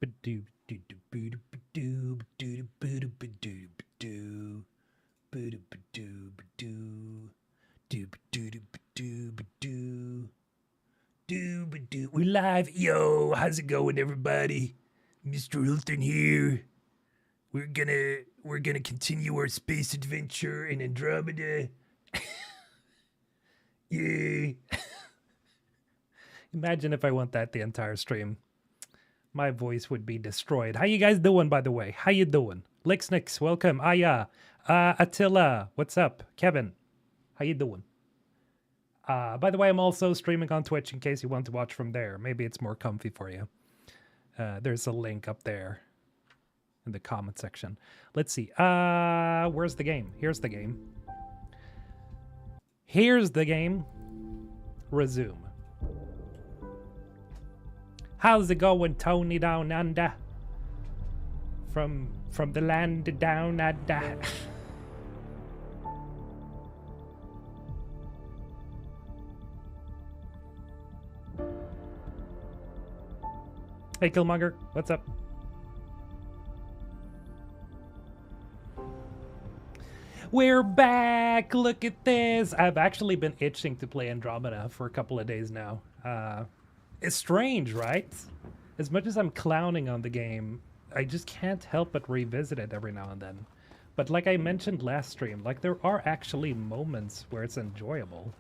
We're live. Yo, how's it going, everybody? Mr. Hilton here. We're gonna continue our space adventure in Andromeda. Yay. Imagine if I went that the entire stream. My voice would be destroyed. How you guys doing, by the way? How you doing? Lixnix, welcome. Aya. Attila, what's up? Kevin, how you doing? By the way, I'm also streaming on Twitch in case you want to watch from there. Maybe it's more comfy for you. There's a link up there in the comment section. Let's see. Where's the game? Here's the game. Here's the game. Resume. How's it going, Tony down under? From the land down under. Hey, Killmonger, what's up? We're back! Look at this! I've actually been itching to play Andromeda for a couple of days now. It's strange, right? As much as I'm clowning on the game, I just can't help but revisit it every now and then. But like I mentioned last stream, like there are actually moments where it's enjoyable.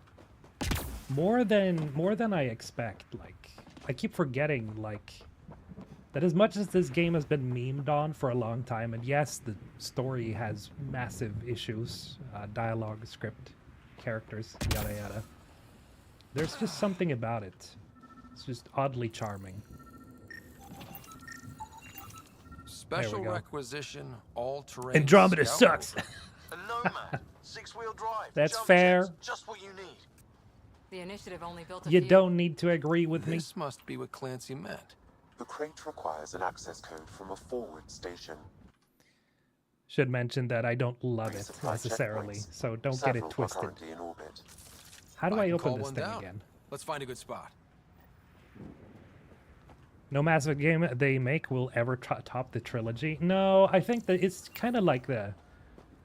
More than I expect. Like, I keep forgetting, like, that as much as this game has been memed on for a long time, and yes, the story has massive issues, dialogue, script, characters, yada yada, there's just something about it. It's just oddly charming. Special requisition, all-terrain. Andromeda sucks. A nomad, six-wheel drive. That's fair. Jets, just what you need. The initiative only built a You few. don't need to agree with me. This must be what Clancy meant. The crate requires an access code from a forward station. Should mention that I don't love it necessarily, so don't get it twisted. In orbit. How do I open this thing again? Let's find a good spot. No massive game they make will ever top the trilogy. No, I think that it's kind of like the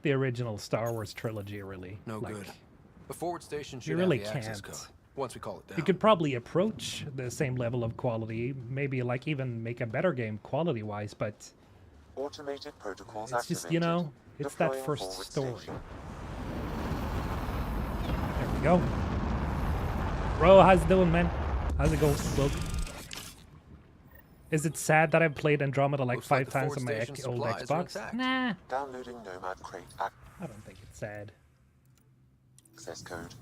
original Star Wars trilogy, really. No like, good. The forward station should you really have the access can't. code once we call it down. You could probably approach the same level of quality, maybe like even make a better game quality-wise, but automated protocols it's just, you know, it's that first story. Station. There we go. Bro, how's it doing, man? How's it going, bro? Is it sad that I've played Andromeda like 5 times on my old Xbox? Nah. Downloading Nomad Crate I don't think it's sad. access code.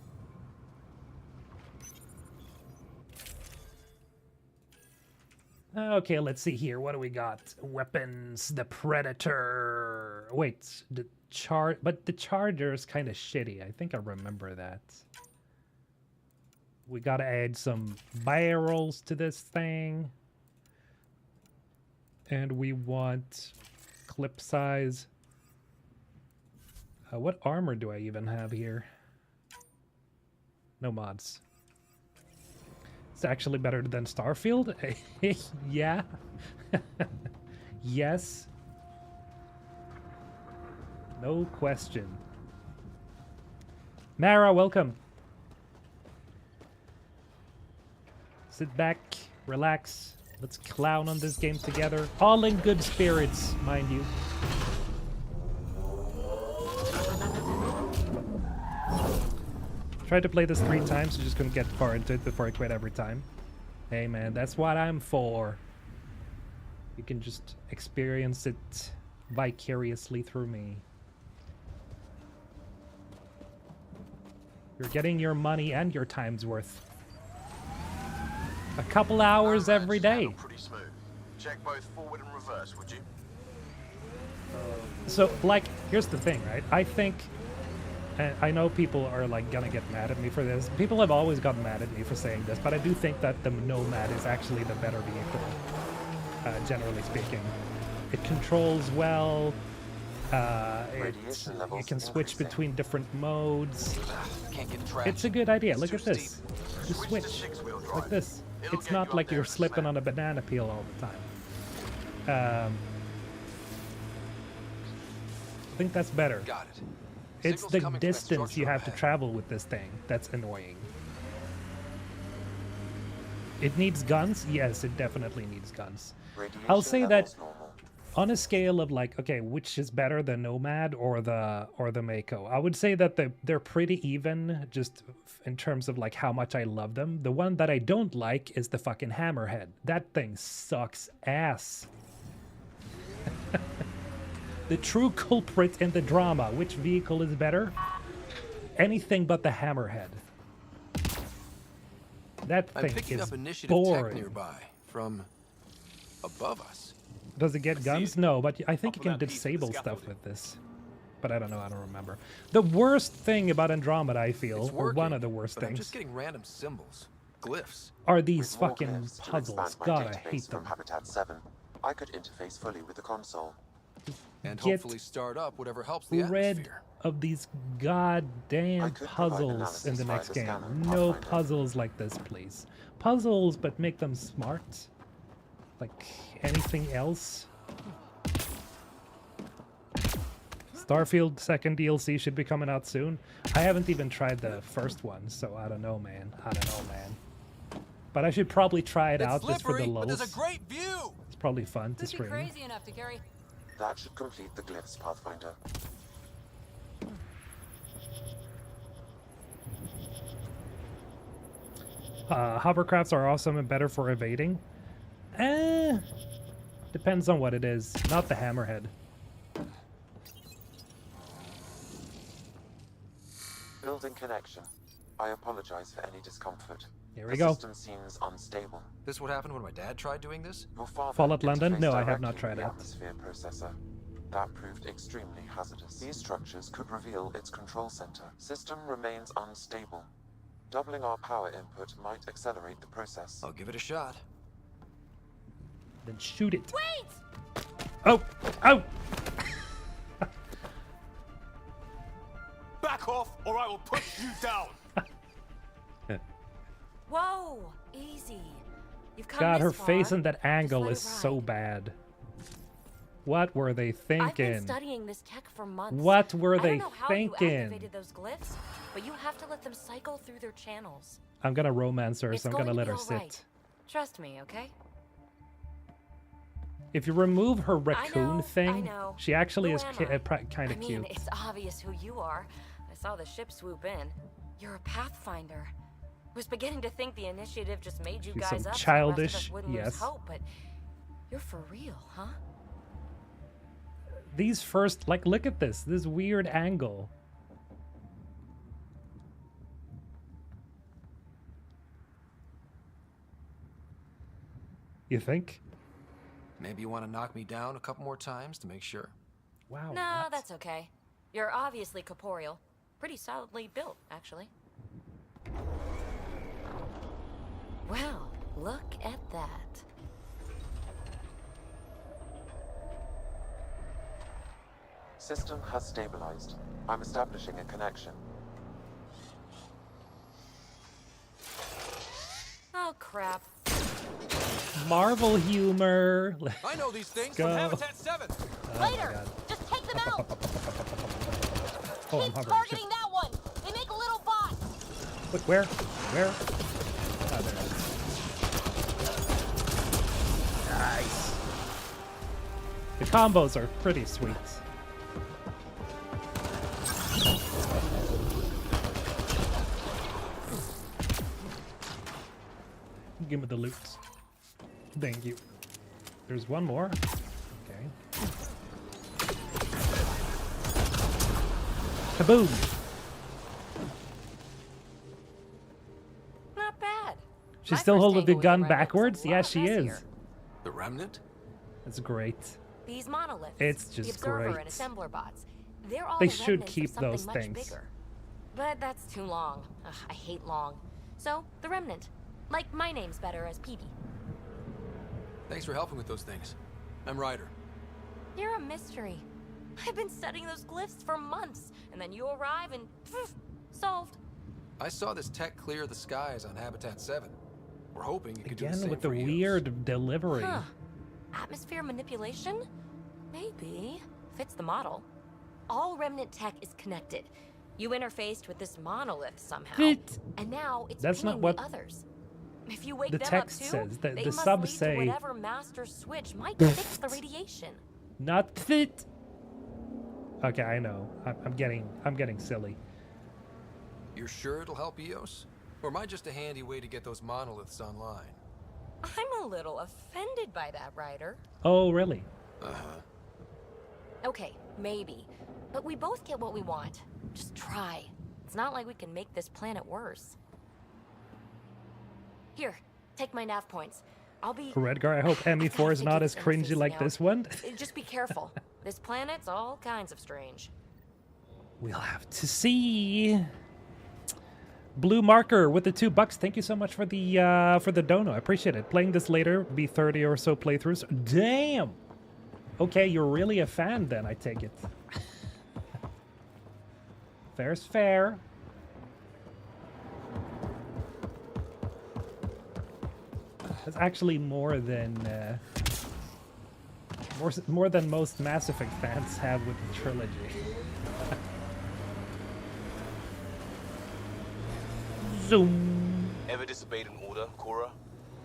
Okay, let's see here. What do we got? Weapons, the Predator. Wait, the Charger is kind of shitty. I think I remember that. We gotta add some barrels to this thing. And we want clip size. What armor do I even have here? No mods. It's actually better than Starfield? Yeah. Yes. No question. Mara, welcome. Sit back, relax. Let's clown on this game together. All in good spirits, mind you. Tried to play this 3 times, so just couldn't get far into it before I quit every time. Hey man, that's what I'm for. You can just experience it vicariously through me. You're getting your money and your time's worth. A couple hours every day. Pretty smooth. Check both forward and reverse, would you? So, like, here's the thing, right? I think, and I know people are, like, gonna get mad at me for this. People have always gotten mad at me for saying this, but I do think that the Nomad is actually the better vehicle, generally speaking. It controls well. You can switch between different modes. It's a good idea. Look at this. You switch like this. It's not like you're slipping on a banana peel all the time. I think that's better. Got it. It's Signal's the coming from that distance you structure have to ahead. travel with this thing that's annoying. It needs guns? Yes, it definitely needs guns. Radiation I'll say that levels normal. on a scale of like, okay, which is better, the Nomad or the Mako? I would say that they're pretty even, just in terms of like how much I love them. The one that I don't like is the fucking Hammerhead. That thing sucks ass. The true culprit in the drama. Which vehicle is better? Anything but the Hammerhead. That I'm thing picking is up initiative boring. tech nearby from above us. Does it get guns? No, but I think you can disable stuff with this. But I don't know, I don't remember. The worst thing about Andromeda, I feel, It's or working, one of the worst but I'm things, just getting random symbols, glyphs. are these With more fucking glyphs to puzzles. expand my God, I database hate them. from Habitat 7, I could interface fully with the console. And Get hopefully start up whatever helps the Rid atmosphere. of these I goddamn could provide puzzles analysis in the via next the game. scanner, No Pathfinder. puzzles like this, please. Puzzles, but make them smart. Like anything else. Starfield second DLC should be coming out soon. I haven't even tried the first one, so I don't know, man. I don't know, man. But I should probably try it It's out just for the slippery, but lulz. there's a great view. It's probably fun to Who'd be stream. crazy enough to carry? That should complete the glyphs, Pathfinder. Hovercrafts are awesome and better for evading. Depends on what it is. Not the Hammerhead. Building connection. I apologize for any discomfort. Here we the go. system seems unstable. This what happened when my dad tried doing this? Your father Fallout London? interfaced No, I have not directly with tried the it. atmosphere processor. That proved extremely hazardous. These structures could reveal its control center. System remains unstable. Doubling our power input might accelerate the process. I'll give it a shot. Then shoot it. Wait! Oh! Oh! Back off, or I will push you down. Whoa! Easy. You've come God, this her far. face in that Just angle let is it so ride. bad. What were they I've been thinking? studying this tech for months. What were I they don't know how you thinking? activated those glyphs, but you have to let them cycle through their channels. I'm gonna romance her, It's so I'm going gonna to let be her all sit. right. Trust me, okay? If you remove her raccoon I thing, know. she actually Who is am I? kind I of mean, cute. it's obvious who you are. I saw the ship swoop in. You're a Pathfinder. Was beginning to think the initiative just made you She's guys so up so the rest of childish, us wouldn't yes. lose hope, but you're for real, huh? These first, like, look at this weird angle. You think? Maybe you want to knock me down a couple more times to make sure. Wow. No, what? that's okay. You're obviously corporeal. Pretty solidly built, actually. Well, look at that. System has stabilized. I'm establishing a connection. Oh, crap. Marvel humor. I know these things Go. from Habitat 7. Later! God. Just take them out! Oh, I'm Keep hovering. targeting that one! They make little bots! Look, where? Where? Oh, there it is. Nice. The combos are pretty sweet. Give me the loot. Thank you. There's one more. Okay. Kaboom! Not bad. She's My still first holding the angle with gun the remnants backwards? is a Yeah, lot she messier. is. The Remnant? That's great. These monoliths. It's the just observer great. and assembler bots. They're all They the should remnants of keep something those much things. Bigger. But that's too long. Ugh, I hate long. So, the remnant. Like my name's better as Peavy. Thanks for helping with those things. I'm Ryder. You're a mystery. I've been studying those glyphs for months, and then you arrive and poof, solved. I saw this tech clear the skies on Habitat 7. We're hoping it could do the Again same with the for Eos. weird delivery. Huh. Atmosphere manipulation? Maybe. Fits the model. All Remnant tech is connected. You interfaced with this monolith somehow. Fit. And now it's That's not pinging what the others. If you wake the them text up too, says. they The must subs lead to say whatever master switch might fix the radiation. not fit. Okay, I know. I'm getting silly. You're sure it'll help EOS? Or am I just a handy way to get those monoliths online? I'm a little offended by that, Ryder. Oh, really? Uh-huh. Okay, maybe. But we both get what we want. Just try. It's not like we can make this planet worse. Here, take my nav points. I'll be... Redgar, I hope ME4 is not as cringy like this one. Just be careful. This planet's all kinds of strange. We'll have to see. Blue Marker with the $2. Thank you so much for the dono. I appreciate it. Playing this later, be 30 or so playthroughs. Damn. Okay, you're really a fan then, I take it. Fair's fair. That's actually more than more than most Mass Effect fans have with the trilogy. Zoom. Ever disobeyed an order, Cora?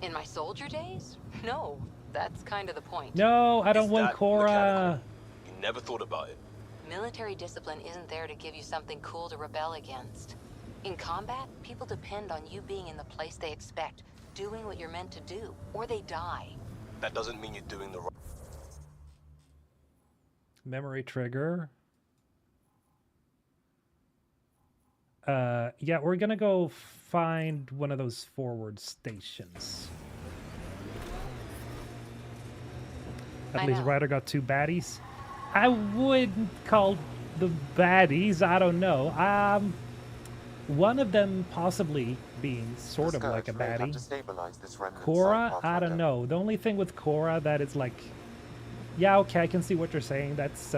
In my soldier days? No, that's kind of the point. No, I don't Is want that Cora. mechanical? You never thought about it. Military discipline isn't there to give you something cool to rebel against. In combat, people depend on you being in the place they expect, doing what you're meant to do, or they die. That doesn't mean you're doing the right. Memory trigger. Yeah, we're gonna go find one of those forward stations. At least Ryder got 2 baddies. I wouldn't call the baddies, I don't know. One of them possibly being sort of like a baddie. Cora, I don't know. The only thing with Cora that is like, yeah, okay, I can see what you're saying. That's,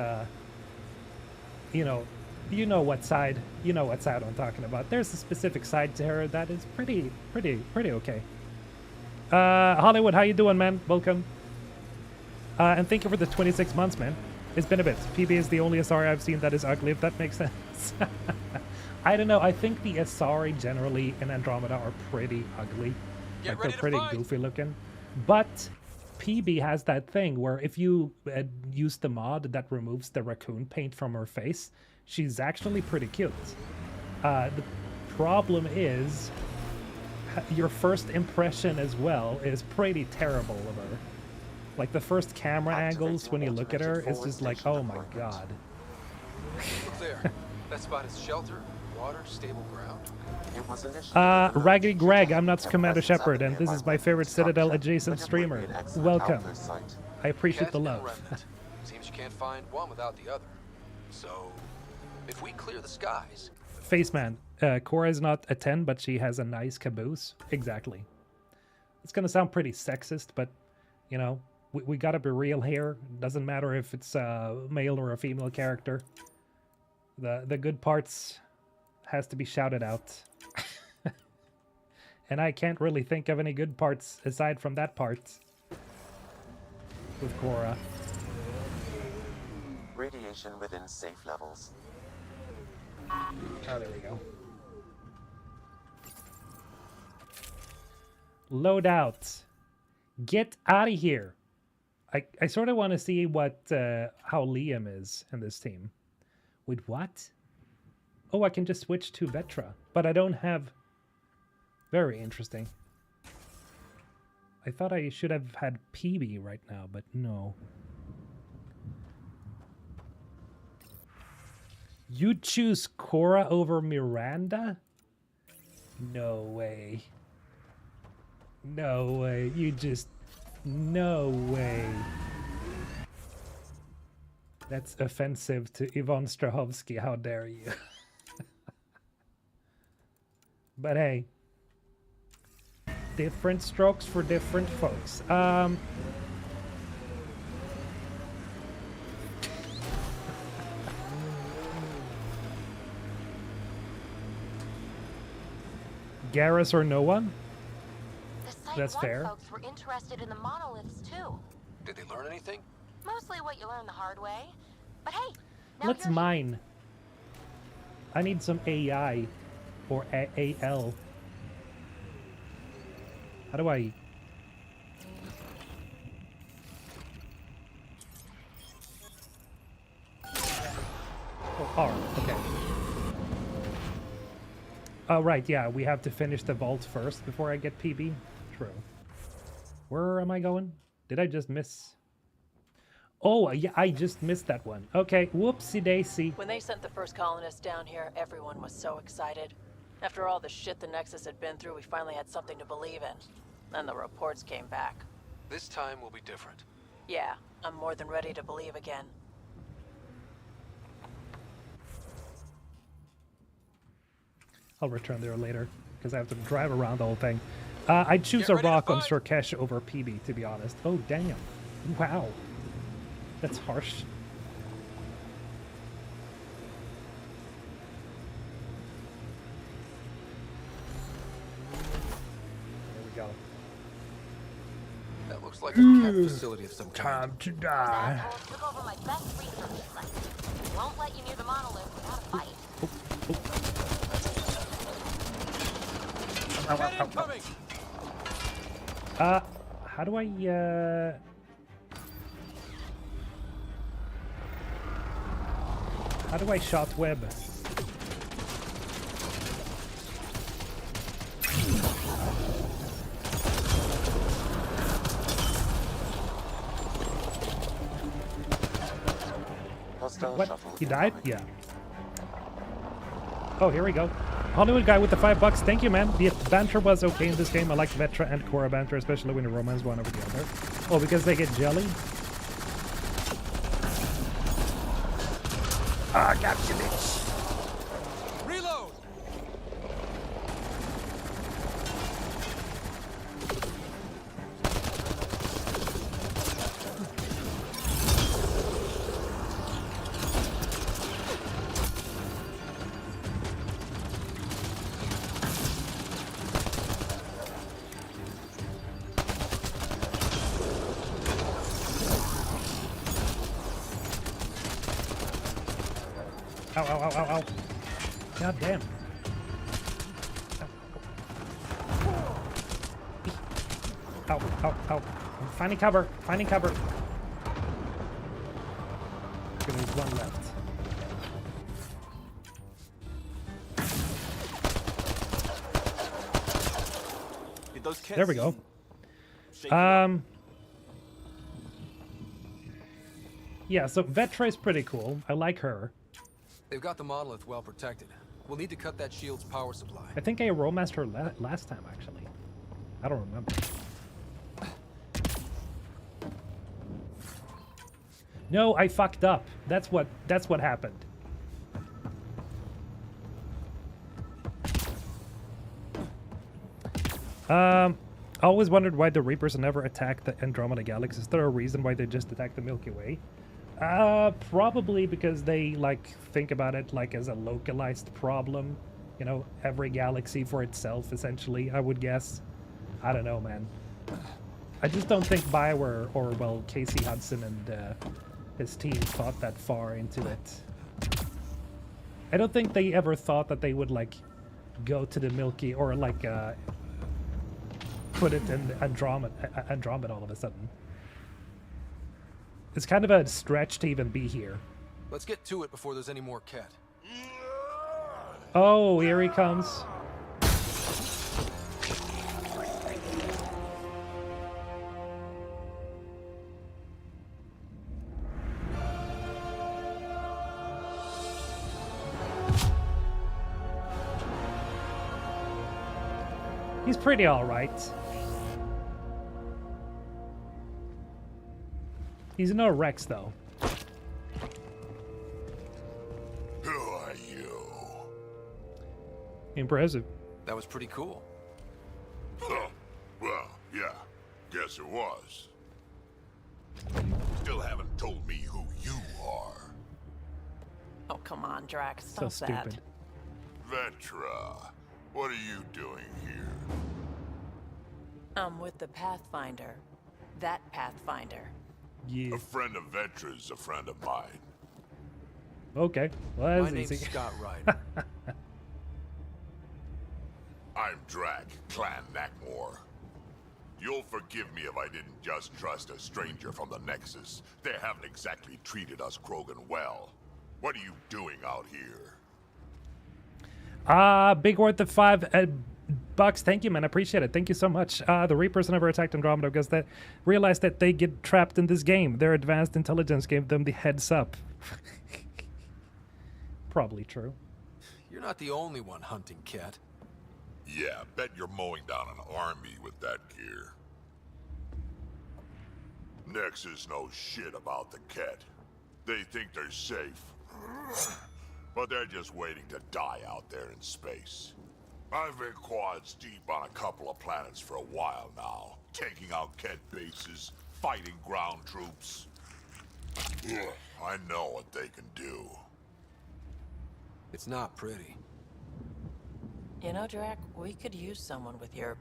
you know what side I'm talking about. There's a specific side to her that is pretty okay. Hollywood, how you doing, man? Welcome. And thank you for the 26 months, man. It's been a bit. PB is the only Asari I've seen that is ugly, if that makes sense. I don't know. I think the Asari generally in Andromeda are pretty ugly. Like, they're pretty goofy looking. But PB has that thing where if you use the mod that removes the raccoon paint from her face, she's actually pretty cute. The problem is your first impression as well is pretty terrible of her. Like, the first camera angles when you look at her is just like, oh my god. Look there. That spot is shelter, water, stable ground. Raggedy Greg, I'm not Commander Shepard, and this is my favorite Citadel adjacent streamer. Welcome. I appreciate the love. Seems you can't find one without the other. So, if we clear the skies... Faceman, Cora is not a 10, but she has a nice caboose. Exactly. It's gonna sound pretty sexist, but, you know, we gotta be real here. Doesn't matter if it's a male or a female character. The good parts has to be shouted out. And I can't really think of any good parts aside from that part with Cora. Radiation within safe levels. Oh, there we go. Load out. Get out of here. I sort of want to see what how Liam is in this team. With what? Oh, I can just switch to Vetra, but I don't have... Very interesting. I thought I should have had PB right now, but no. You choose Cora over Miranda? No way. No way. You just... No way. That's offensive to Yvonne Strahovski. How dare you? But hey. Different strokes for different folks. Garrus or no one? The Site That's One fair. folks were interested in the monoliths too. Did they learn anything? Mostly what you learn the hard way. But hey, now Let's you're here. mine. I need some AI or AL. How do I? Oh, R. Okay. Oh, right. Yeah, we have to finish the vault first before I get PB. True. Where am I going? Did I just miss? Oh, yeah, I just missed that one. Okay, whoopsie daisy. When they sent the first colonists down here, everyone was so excited. After all the shit the Nexus had been through, we finally had something to believe in. Then the reports came back. This time will be different. Yeah, I'm more than ready to believe again. I'll return there later, because I have to drive around the whole thing. I'd choose Get a ready to rock on fight. Surkesh over PB, to be honest. Oh, damn. Wow. That's harsh. There we go. That looks like a cat facility of some kind. Time to Those die. assholes took over my best research site. Won't let you near the monolith without a fight. Cat incoming! How do I, How do I shot web? Hostile What? shuttle He died? incoming. Yeah. Oh, here we go. Hollywood guy with the $5. Thank you, man. The banter was okay in this game. I like Vetra and Cora banter, especially when you romance one over the other. Oh, because they get jelly? Ah, got you, bitch. Reload! Ow, ow, ow, ow, ow. God damn. Ow, ow, ow. I'm finding cover. Finding cover. There's one left. Did those cats There we go. shake you up? Yeah, so Vetra is pretty cool. I like her. They've got the monolith well protected. We'll need to cut that shield's power supply. I think I romanced her last time, actually. I don't remember. No, I fucked up. That's what happened. I always wondered why the Reapers never attacked the Andromeda Galaxy. Is there a reason why they just attacked the Milky Way? Probably because they think about it as a localized problem. You know, every galaxy for itself, essentially, I would guess. I don't know, man. I just don't think BioWare or, well, Casey Hudson and his team thought that far into it. I don't think they ever thought that they would, go to the Milky or, put it in Andromeda all of a sudden. It's kind of a stretch to even be here. Let's get to it before there's any more cat. Oh, here he comes. He's pretty alright. He's no Rex, though. Who are you? Impressive. That was pretty cool. Huh. Well, yeah. Guess it was. Still haven't told me who you are. Oh, come on, Drax. So Stop that. stupid. Vetra, what are you doing here? I'm with the Pathfinder. That Pathfinder. Yeah. A friend of Vetra's a friend of mine. Okay. Well, My that's name's easy. Scott Ryder. I'm Drac, Clan Knackmore. You'll forgive me if I didn't just trust a stranger from the Nexus. They haven't exactly treated us Krogan well. What are you doing out here? Big worth of $5 bucks. Thank you, man. I appreciate it. Thank you so much. The Reapers never attacked Andromeda because they realized that they get trapped in this game. Their advanced intelligence gave them the heads up. Probably true. You're not the only one hunting Ket. Yeah, bet you're mowing down an army with that gear. Nexus knows shit about the Ket. They think they're safe. But they're just waiting to die out there in space. I've been quads deep on a couple of planets for a while now, taking out Ket bases, fighting ground troops. Ugh, I know what they can do. It's not pretty. You know, Drac, we could use someone with your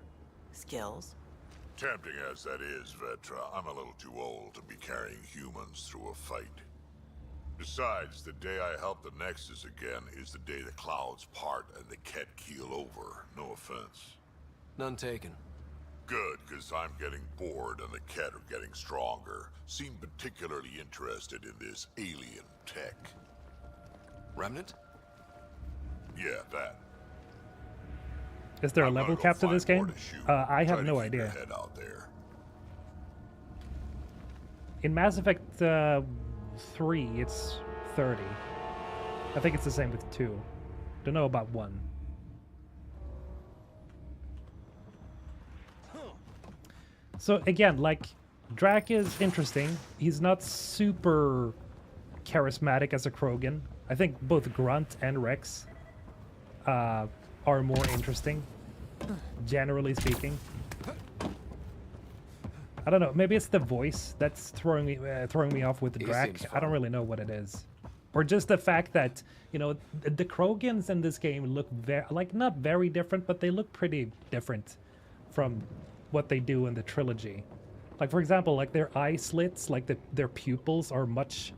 skills. Tempting as that is, Vetra, I'm a little too old to be carrying humans through a fight. Besides, the day I help the Nexus again is the day the clouds part and the Ket keel over. No offense. None taken. Good, because I'm getting bored and the Ket are getting stronger. Seem particularly interested in this alien tech. Remnant? Yeah, that. Is there a I'm level gonna go cap to this find more game? to shoot. I have Try to no keep your idea. head out there. In Mass Effect 3, it's 30. I think it's the same with 2. Don't know about 1. So again, like, Drac is interesting. He's not super charismatic as a Krogan. I think both Grunt and Rex are more interesting, generally speaking. I don't know. Maybe it's the voice that's throwing me off with He Drac. seems I don't fun. really know what it is, or just the fact that the Krogans in this game look not very different, but they look pretty different from what they do in the trilogy. Like, for example, like their eye slits, like their pupils are much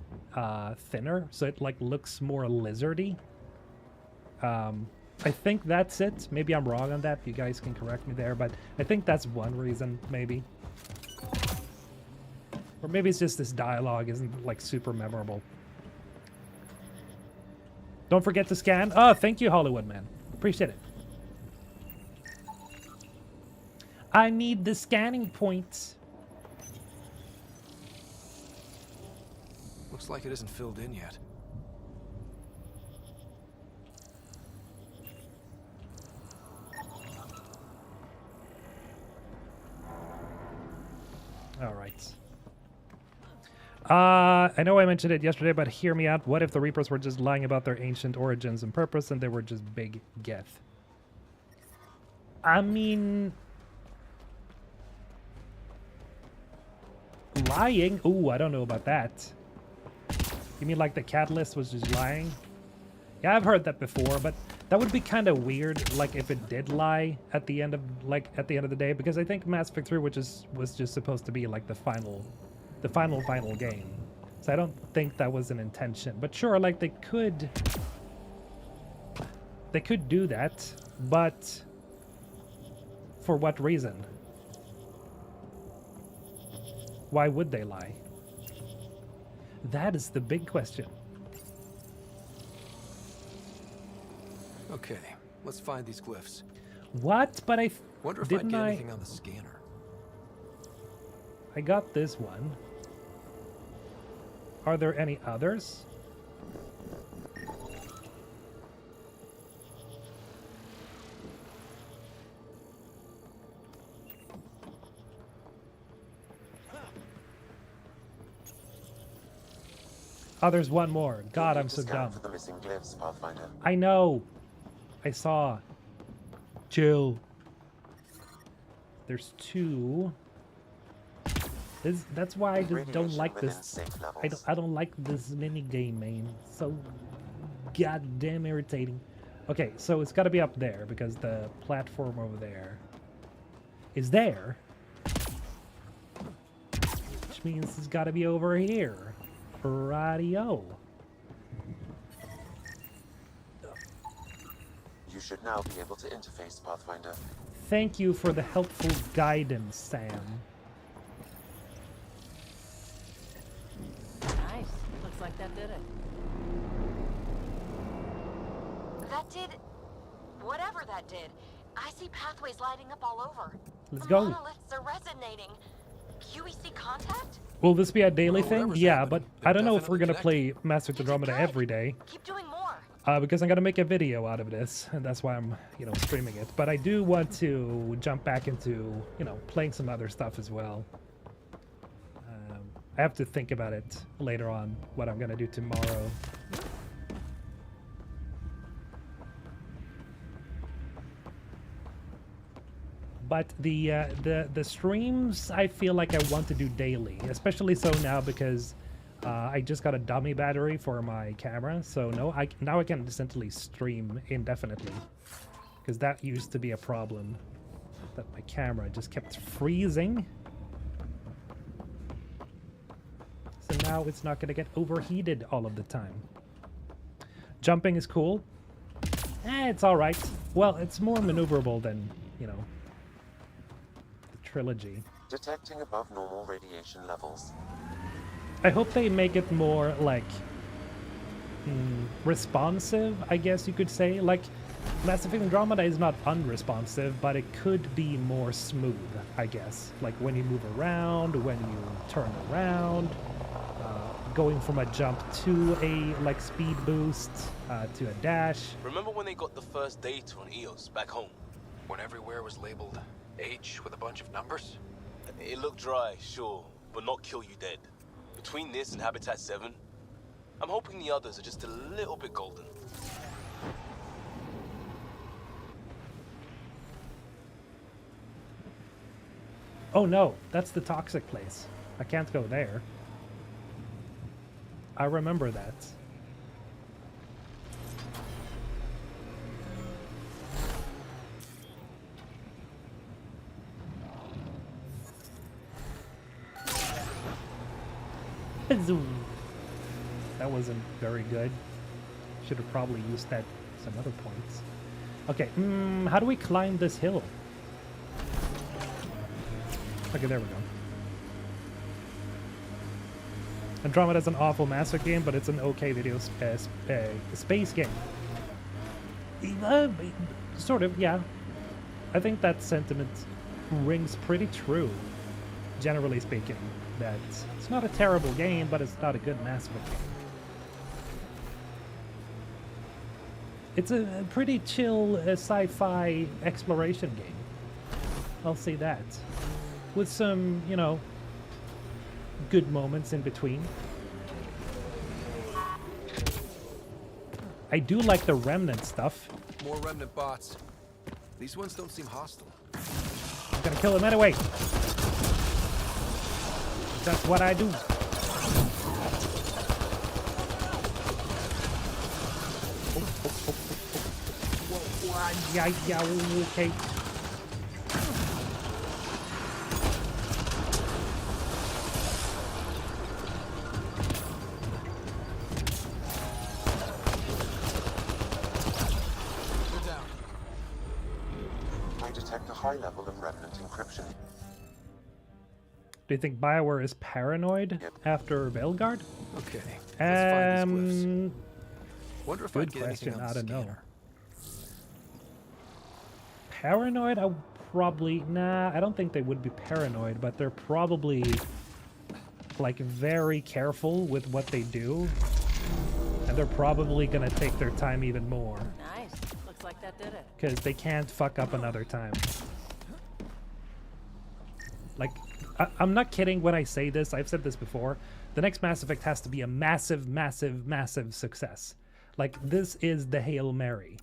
thinner, so it like looks more lizardy. I think that's it. Maybe I'm wrong on that. You guys can correct me there, but I think that's one reason, maybe. Or maybe it's just this dialogue isn't like super memorable. Don't forget to scan. Oh, thank you, Hollywood man. Appreciate it. I need the scanning points. Looks like it isn't filled in yet. All right. I know I mentioned it yesterday, but hear me out. What if the Reapers were just lying about their ancient origins and purpose, and they were just big Geth? I mean, lying? Ooh, I don't know about that. You mean like the Catalyst was just lying? Yeah, I've heard that before, but that would be kind of weird, like if it did lie at the end of the day, because I think Mass Effect 3 was just supposed to be like the final game. So I don't think that was an intention. But sure, like they could do that, but for what reason? Why would they lie? That is the big question. Okay, let's find these glyphs. What? But Wonder if didn't I'd get anything on the scanner. I got this one. Are there any others? Oh, there's one more. God, I'm so dumb. For the missing glyphs, Pathfinder. I know. I saw. Chill. There's 2. That's why I just don't like within this. safe levels. I don't like this mini game, man. So goddamn irritating. Okay, so it's got to be up there because the platform over there is there. which means it's got to be over here. Radio. You should now be able to interface, Pathfinder. Thank you for the helpful guidance, Sam. Nice. Looks like that did it. That did... whatever that did. I see pathways lighting up all over. Let's The go. monoliths are resonating. QEC contact? Will this be a daily Well, thing? whatever's Yeah, happening, but I they're don't know if we're gonna definitely play Mass Effect You did Andromeda good. every day. Keep doing more. Because I'm gonna make a video out of this, and that's why I'm, streaming it. But I do want to jump back into, playing some other stuff as well. I have to think about it later on, what I'm gonna do tomorrow. But the streams, I feel like I want to do daily, especially so now because I just got a dummy battery for my camera, so now I can essentially stream indefinitely, because that used to be a problem, that my camera just kept freezing. So now it's not going to get overheated all of the time. Jumping is cool. It's all right. Well, it's more maneuverable than, the trilogy. Detecting above normal radiation levels. I hope they make it more, like, responsive, I guess you could say. Like, Mass Effect Andromeda is not unresponsive, but it could be more smooth, I guess. Like, when you move around, when you turn around, going from a jump to a, like, speed boost, to a dash. Remember when they got the first data on EOS back home? When everywhere was labeled H with a bunch of numbers? It looked dry, sure, but not kill you dead. Between this and Habitat 7, I'm hoping the others are just a little bit golden. Oh no, that's the toxic place. I can't go there. I remember that. Zoom. That wasn't very good. Should have probably used that some other points. Okay, how do we climb this hill? Okay, there we go. Andromeda's an awful Mass Effect game, but it's an okay video space game. Sort of, yeah. I think that sentiment rings pretty true, generally speaking. That it's not a terrible game, but it's not a good Mass Effect game. It's a pretty chill sci-fi exploration game. I'll say that. With some, good moments in between. I do like the Remnant stuff. More remnant bots. These ones don't seem hostile. I'm gonna kill him anyway. That's what I do. Yeah, okay. They're down. I detect a high level of remnant encryption. Do you think BioWare is paranoid after Veilguard? Okay. Let's find these glyphs. Wonder if Good I'd get anything question. on I the don't know. scanner. Paranoid? I probably... Nah, I don't think they would be paranoid, but they're probably, like, very careful with what they do. And they're probably gonna take their time even more. Nice. Looks like that did it. Because they can't fuck up another time. Like, I'm not kidding when I say this. I've said this before. The next Mass Effect has to be a massive, massive, massive success. Like, this is the Hail Mary.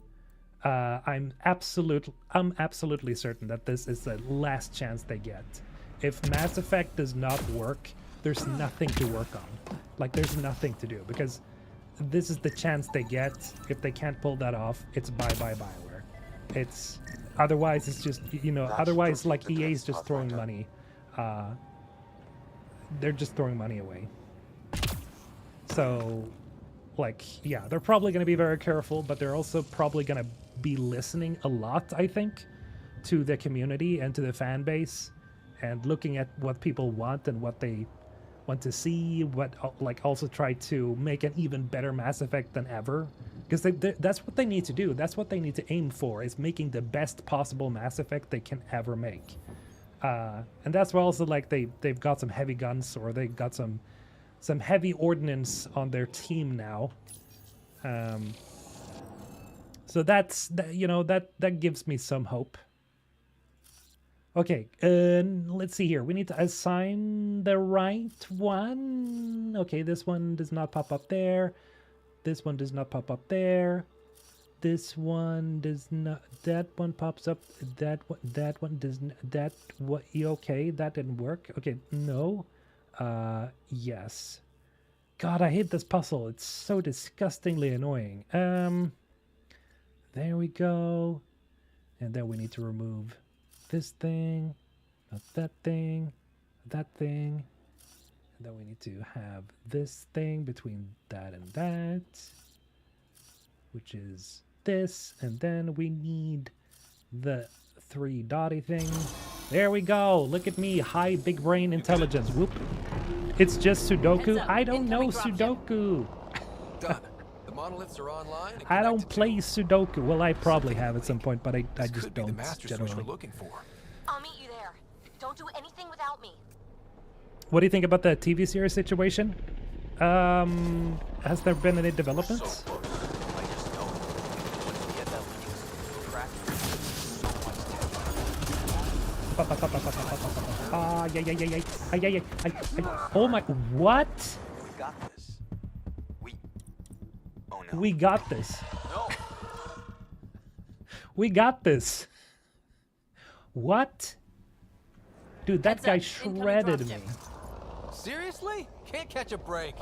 I'm absolutely certain that this is the last chance they get. If Mass Effect does not work, there's nothing to work on. Like, there's nothing to do, because this is the chance they get. If they can't pull that off, it's bye-bye BioWare. It's... Otherwise, it's just, otherwise, like, EA's just throwing money. they're just throwing money away. So, like, yeah, they're probably going to be very careful, but they're also probably going to be listening a lot, I think, to the community and to the fan base, and looking at what people want and what they want to see, like also try to make an even better Mass Effect than ever, because that's what they need to do. That's what they need to aim for, is making the best possible Mass Effect they can ever make. And that's why also like they've got some heavy guns, or they got some heavy ordnance on their team now. So that gives me some hope. Okay, let's see here. We need to assign the right one. Okay, this one does not pop up there. This one does not pop up there. This one does not. That one pops up. That one does not. That what? Okay, that didn't work. Okay, no. Yes. God, I hate this puzzle. It's so disgustingly annoying. There we go. And then we need to remove this thing, not that thing, that thing. And then we need to have this thing between that and that, which is this. And then we need the 3 dotty thing. There we go. Look at me. High big brain intelligence. Whoop. It's just Sudoku. I don't know Sudoku. Done. The monoliths are online. And I don't connected play to Sudoku. Well, I probably something have at some leak. point, but I This just could be the don't master switch generally. we're looking for. I'll meet you there. Don't do anything without me. What do you think about the TV series situation? Has there been any developments? So close. I just know. Once we get that leak, crack, so much tech. Ah, yeah. Oh my, what? We got this. Oh no. We got this. No. We got this. What? Dude, that Heads guy up, incoming shredded me. dropship. Seriously? Can't catch a break.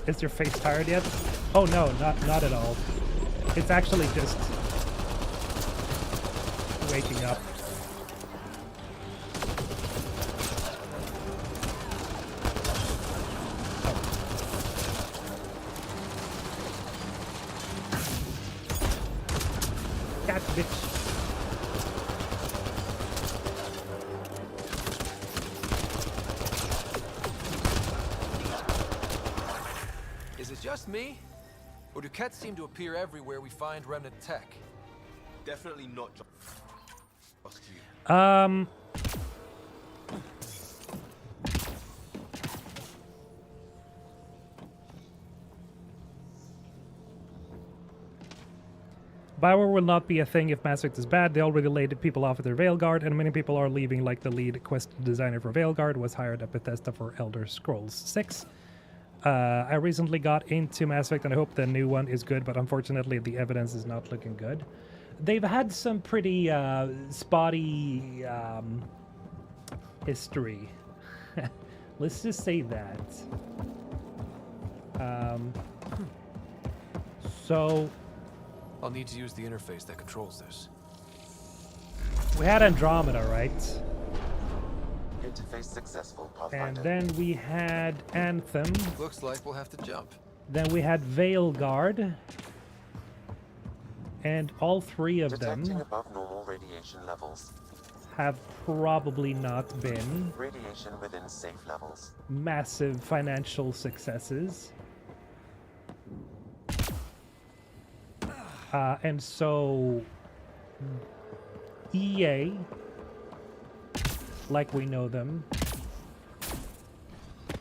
Is your face tired yet? Oh no, not at all. It's actually just waking up. Cat bitch. Is it just me? Or do cats seem to appear everywhere we find remnant tech? Definitely not just you. Bioware will not be a thing if Mass Effect is bad. They already laid people off at their Veilguard, and many people are leaving, like the lead quest designer for Veilguard was hired at Bethesda for Elder Scrolls 6. I recently got into Mass Effect, and I hope the new one is good, but unfortunately the evidence is not looking good. They've had some pretty spotty history. Let's just say that. So I'll need to use the interface that controls this. we had Andromeda, right? Interface successful, And Pathfinder. then we had Anthem. Looks like we'll have to jump. Then we had Veilguard. And all 3 of Detecting them above normal radiation levels. have probably not been Radiation within safe levels. massive financial successes. And so EA, like we know them,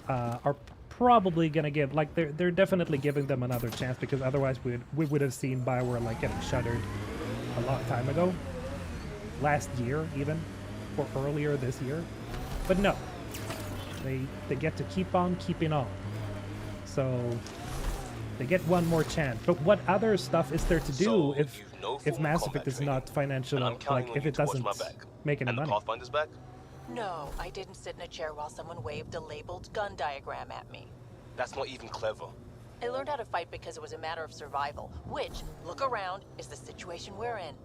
are probably gonna give, like, they're definitely giving them another chance, because otherwise we would have seen Bioware like getting shuttered a long time ago, last year even, or earlier this year. But no, they get to keep on keeping on. So they get one more chance. But what other stuff is there to do So if you've no if formal Mass combat Effect is training, not financial, and I'm counting like on if you it to watch doesn't my back. make any And the money? Pathfinder's back? No, I didn't sit in a chair while someone waved a labeled gun diagram at me. That's not even clever. I learned how to fight because it was a matter of survival, which, look around, is the situation we're in.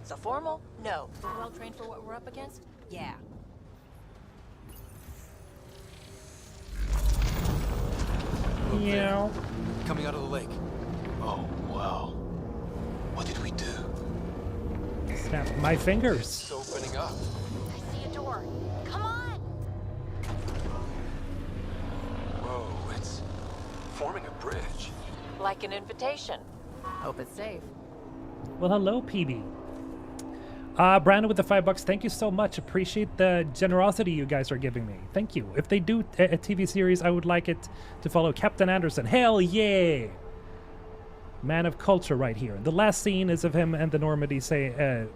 So formal? No. Well trained for what we're up against? Yeah. Look there, Yeah. coming out of the lake. Oh, wow. What did we do? Snap my fingers. It's opening up. I see a door. Come on! Whoa, it's forming a bridge. Like an invitation. Hope it's safe. Well, hello, PB. Brandon with the $5. Thank you so much. Appreciate the generosity you guys are giving me. Thank you. If they do a TV series, I would like it to follow Captain Anderson. Hell yeah! Man of culture right here. The last scene is of him and the Normandy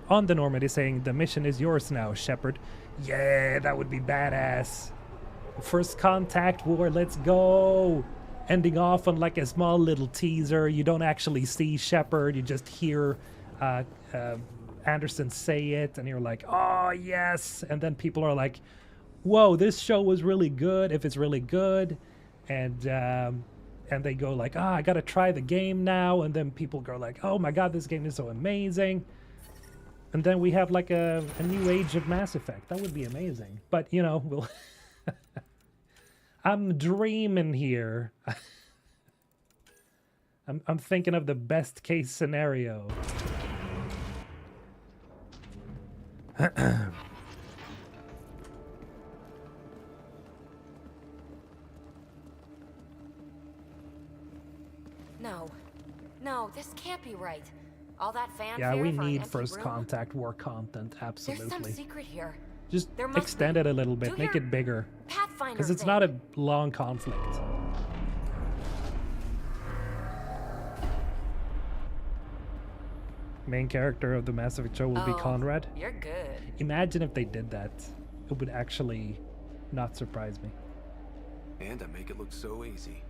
on the Normandy saying, "The mission is yours now, Shepard." Yeah, that would be badass. First contact war, let's go. Ending off on like a small little teaser. You don't actually see Shepard, you just hear Anderson say it, and you're like, oh yes. And then people are like, whoa, this show was really good, if it's really good. And they go like, oh, I gotta try the game now. And then people go like, oh my god, this game is so amazing. And then we have like a new age of Mass Effect. That would be amazing. But you know, we'll I'm dreaming here. I'm thinking of the best case scenario. No, this can't be right. All that fanfare. Yeah, we for an need empty first room? contact war content, absolutely. There's some secret here. Just There must extend be. it a little bit, Do make your it bigger. Pathfinder Because it's thing. not a long conflict. Main character of the Mass Effect show will be Oh, Conrad. You're good. Imagine if they did that. It would actually not surprise me. And I make it look so easy.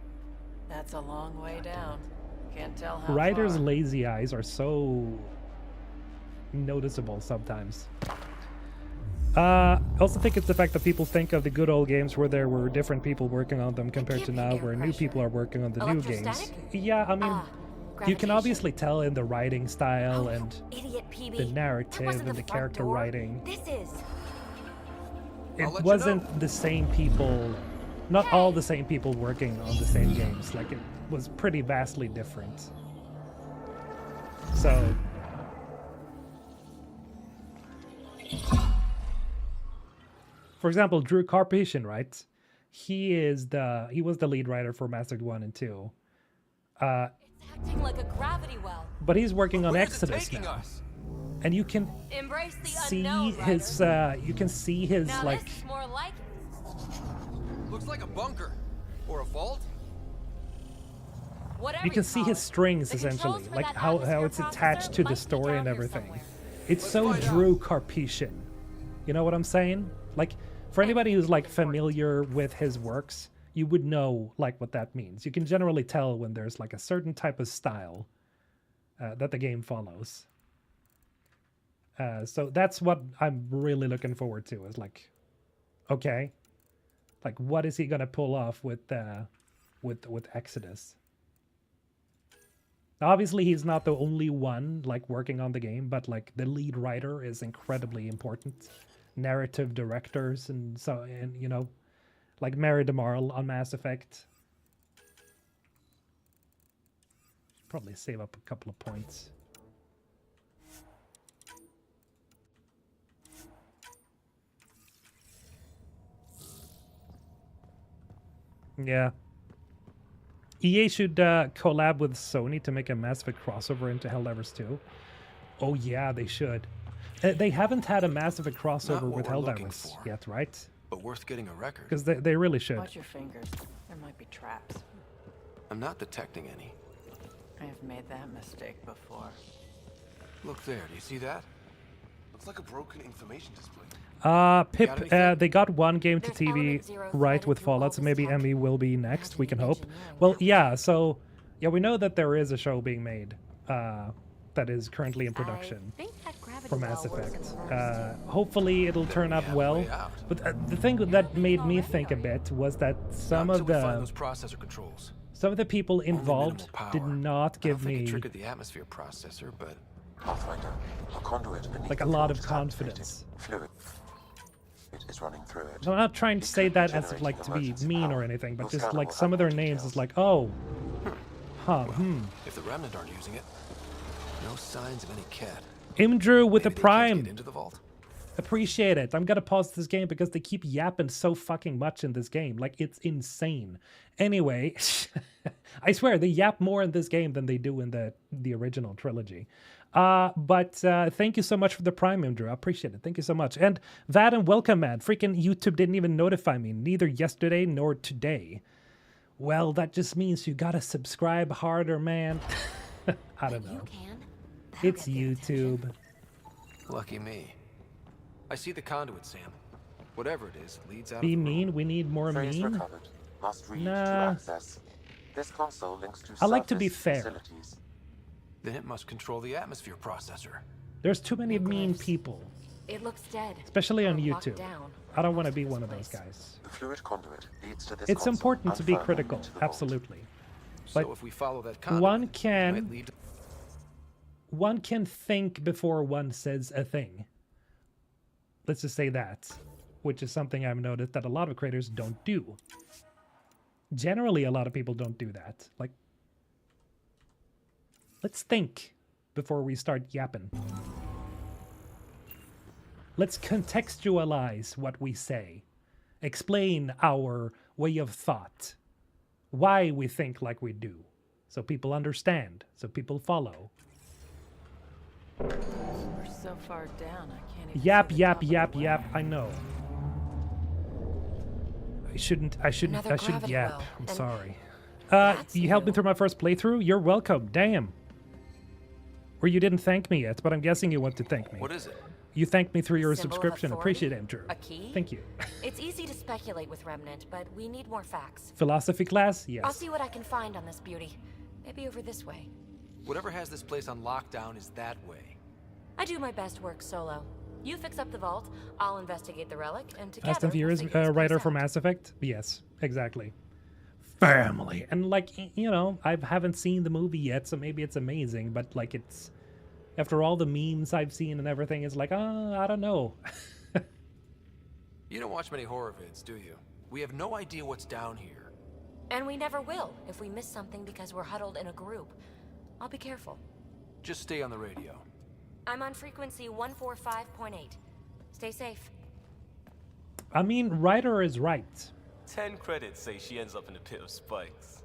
That's a long way down. Can't tell how Writers' far. lazy eyes are so noticeable sometimes. I also think it's the fact that people think of the good old games where there were different people working on them compared to can't be now air where new pressure. people are working on the new games. Electrostatic? Yeah, I mean, you can gravitation. obviously tell in the writing style Oh, and idiot PB. the That narrative wasn't and the front character door. writing. This is. It I'll let you wasn't know. the same people, not all the same people working on the same games. Like, it was pretty vastly different. So, for example, Drew Karpyshyn, right? He was the lead writer for Mass Effect 1 and 2. It's acting like a gravity well. But he's working on Where's it Exodus taking now. us? And you can Embrace the see unknown, his Ryder. you can see his Now like this is more like it. Looks like a bunker. Or a vault? Whatever you can see call his it. strings The essentially, controls for like that how atmosphere it's attached processor to the must be story down and here everything. somewhere. It's Let's so find out. Drew Karpyshyn. You know what I'm saying? Like, for anybody who's like familiar with his works, you would know like what that means. You can generally tell when there's like a certain type of style that the game follows. So that's what I'm really looking forward to. Is like, okay, like what is he gonna pull off with Exodus? Now, obviously, he's not the only one like working on the game, but like the lead writer is incredibly important. Narrative directors and you know, like Mary DeMarle on Mass Effect. Probably save up a couple of points. Yeah. EA should collab with Sony to make a Mass Effect crossover into Helldivers 2. Oh yeah, they should. They haven't had a Mass Effect crossover what with we're looking Helldivers for. yet, right? But worth getting a record. Because they really should. Watch your fingers. There might be traps. I'm not detecting any. I have made that mistake before. Look there, do you see that? Looks like a broken information display. Pip, Got anything? they got one game to There's TV element zero right threaded with through all Fallout, so this maybe tech. Emmy will be next. We can Imagine hope. engineering Well, that. yeah, so yeah, we know that there is a show being made that is currently in production I think that gravity for Mass well works in Effect. reverse, too. Hopefully it'll turn out have a well. way out. But the thing that made me think a bit was that some Not of until we find the those processor controls. Some of the people Only minimal involved did power. not I give don't think it me triggered the atmosphere processor, but Pathfinder, a conduit beneath like a the lot vault of is activated. confidence. Fluid is running through it. I'm not trying to It say could be that as generating like to be emergency mean power. or anything, but Your just scanner like will some have of their more names details. is like, oh, huh, if the Remnant aren't using it, no signs of any cat. Imdrew with Maybe the they can't prime. get into the vault. Appreciate it. I'm gonna pause this game because they keep yapping so fucking much in this game. Like, it's insane. Anyway, I swear they yap more in this game than they do in the original trilogy. But thank you so much for the prime, Imdrew. I appreciate it. Thank you so much. And Vad and welcome, man. Freaking YouTube didn't even notify me, neither yesterday nor today. Well, that just means you gotta subscribe harder, man. I don't You know. can. That'll It's get their attention. YouTube. Lucky me. I see the conduit, Sam. Whatever it is, leads out Be of the room. mean. We need more Phrase mean. recovered. Must read to Nah. access. This console links to I like to be surface fair. facilities. Then it must control the atmosphere processor. There's too many mean Glyphs. people, It looks dead. especially on Or locked YouTube. down. I don't want to be This one of those place. guys. The fluid conduit leads to this It's console important to and be further critical, into the vault. absolutely. So But if we follow that conduit, one it can- might lead to... One can think before one says a thing. Let's just say that, which is something I've noticed that a lot of creators don't do. Generally, a lot of people don't do that. Like, let's think before we start yapping. Let's contextualize what we say. Explain our way of thought. Why we think like we do. So people understand. So people follow. We're so far down, I can't even Yap, see the yap, top of the yap, well. yap. I know. I shouldn't Another yap. gravity well, I'm and sorry. that's You helped me new. through my first playthrough? You're welcome. Damn. Or you didn't thank me yet, but I'm guessing you want to thank me. What is it? You thanked me through your Symbol of subscription. authority? Appreciate it, Drew. A key? Thank you. It's easy to speculate with Remnant, but we need more facts. Philosophy class? I'll Yes. see what I can find on this beauty. Maybe over this way. Whatever has this place on lockdown is that way. I do my best work solo. You fix up the vault, I'll investigate the relic, and together Fast and we'll Furious figure this writer place for out. Mass Effect? Yes, exactly. Family. And like, you know, I haven't seen the movie yet, so maybe it's amazing, but like it's... After all the memes I've seen and everything, it's like, I don't know. You don't watch many horror vids, do you? We have no idea what's down here. And we never will if we miss something because we're huddled in a group. I'll be careful. Just stay on the radio. I'm on frequency 145.8. Stay safe. I mean, Ryder is right. 10 credits say she ends up in a pit of spikes.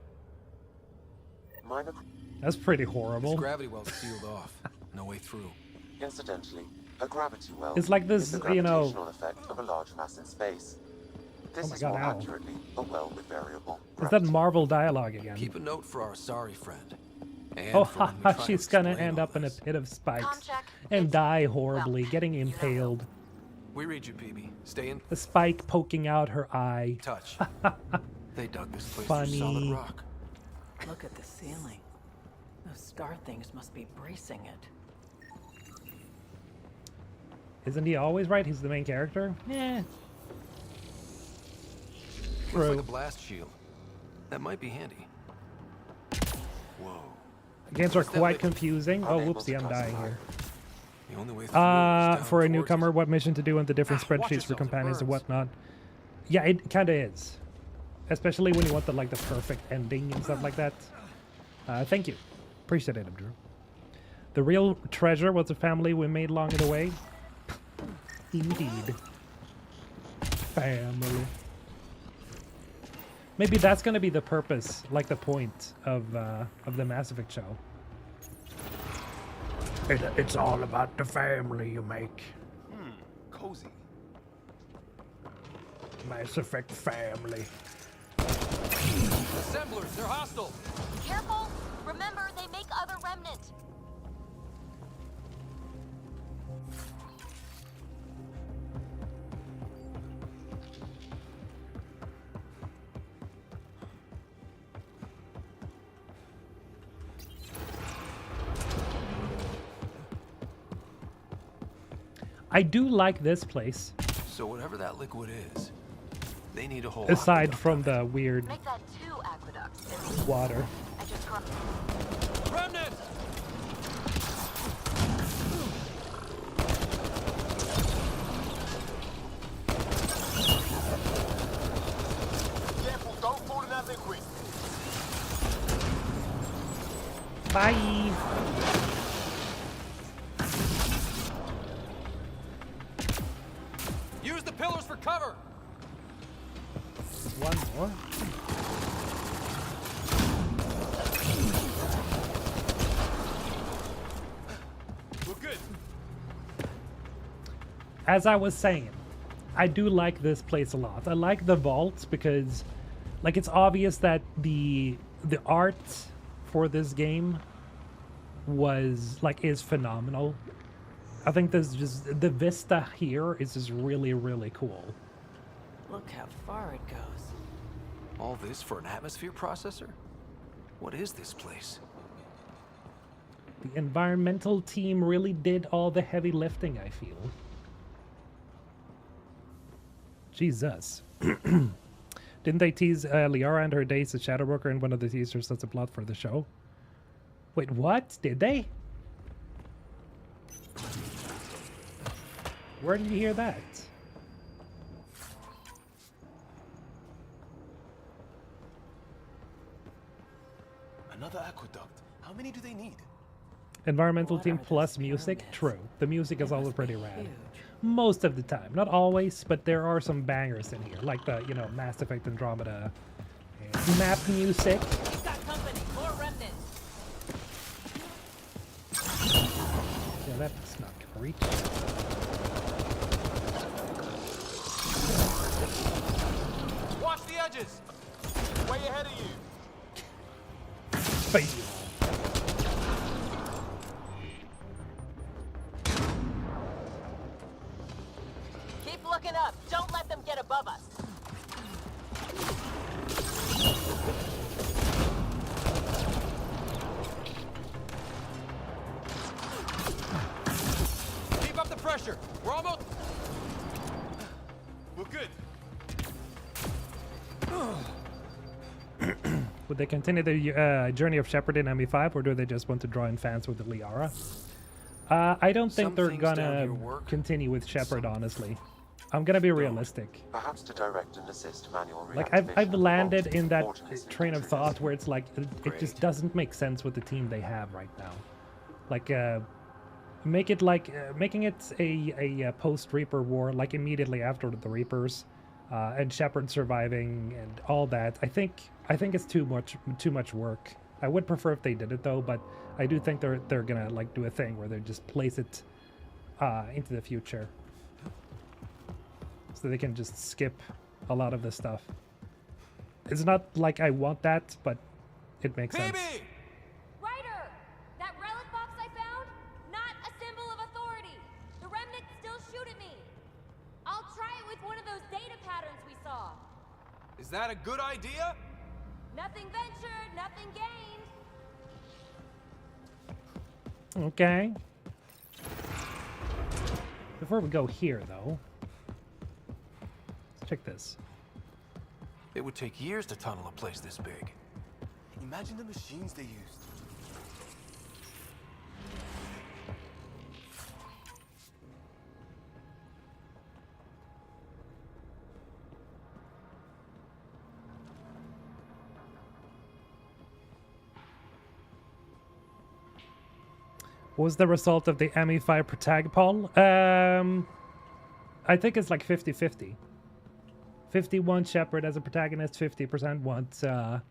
Minor. That's pretty This horrible. gravity well's sealed off. No way through. Incidentally, a gravity well It's like this, is the you know- gravitational effect of a large mass in space. This Oh my is God, more ow. accurately a well with variable Is that gravity. Marvel dialogue again? Keep a note for our sorry friend. And Oh, for when we haha, try to she's gonna explain end all up in a this. pit of spikes Contract. and It's- die horribly, getting you know. impaled. We read you, PB. Stay in A spike poking out her eye. touch. They dug this place Funny. through solid rock. Look at the ceiling. Those star things must be bracing it. Isn't he always right? He's the main character? Yeah. Looks True. like a blast shield. That might be handy. Whoa. Games are What's that quite liquid? confusing. Oh, Unable whoopsie, to I'm dying classify. here. The only way through is down For a towards newcomer, it. what mission to do and the different Watch spreadsheets for yourself, it companions and burns. whatnot. Yeah, it kind of is. Especially when you want the perfect ending and stuff like that. Thank you. Appreciate it, Drew. The real treasure was the family we made along the way. Indeed. Family. Maybe that's gonna be the purpose, like the point of the Mass Effect show. It's all about the family you make. Cozy. Mass Effect family. Assemblers, they're hostile. Careful! Remember, they make other Remnant. I do like this place, So whatever that liquid is, they need a whole aside aqueduct from of it. the weird Make that 2 aqueducts. Water. I just got... Remnant! Careful, don't fall in that liquid. Bye. Use the pillars for cover! One more. We're good. As I was saying, I do like this place a lot. I like the vaults because, like, it's obvious that the art for this game is phenomenal. I think there's just the vista here is just really, really cool. Look how far it goes. All this for an atmosphere processor? What is this place? The environmental team really did all the heavy lifting, I feel. Jesus. Didn't they tease Liara and her days as Shadowbroker in one of the teasers that's a plot for the show? Wait, what? Did they? Where did you hear that? Another aqueduct. How many do they need? Environmental What team are plus those music? pyramids? True. The music is They always must be pretty rad. huge. Most of the time. Not always, but there are some bangers in here. Like the, Mass Effect Andromeda and map music. We've got company. More remnants. Yeah, that's not gonna reach. Watch the edges. Way ahead of you. But Keep looking up. Don't let them get above us. Keep up the pressure. We're almost... We're good. would they continue the journey of Shepard in ME5, or do they just want to draw in fans with the Liara? I don't think Some they're things down gonna here work, continue with Shepard, honestly. I'm gonna be realistic. Perhaps to direct and assist manual Like, reactivation I've of the landed vault, in that fortunately train of triggers. thought where it's like, it just Great. doesn't make sense with the team they have right now. Like, make it like, making it a post-Reaper war, like immediately after the Reapers, and Shepard surviving and all that. I think it's too much work. I would prefer if they did it though, but I do think they're gonna like do a thing where they just place it into the future, so they can just skip a lot of this stuff. It's not like I want that, but it makes sense. Phoebe! Ryder! That relic box I found? Not a symbol of authority. The remnants still shoot at me. I'll try it with one of those data patterns we saw. Is that a good idea? Nothing ventured, nothing gained. Okay. Before we go here, though, let's check this. It would take years to tunnel a place this big. Imagine the machines they used. What was the result of the ME5 Protag poll? I think it's like 50-50. 51 Shepard as a protagonist, 50% want a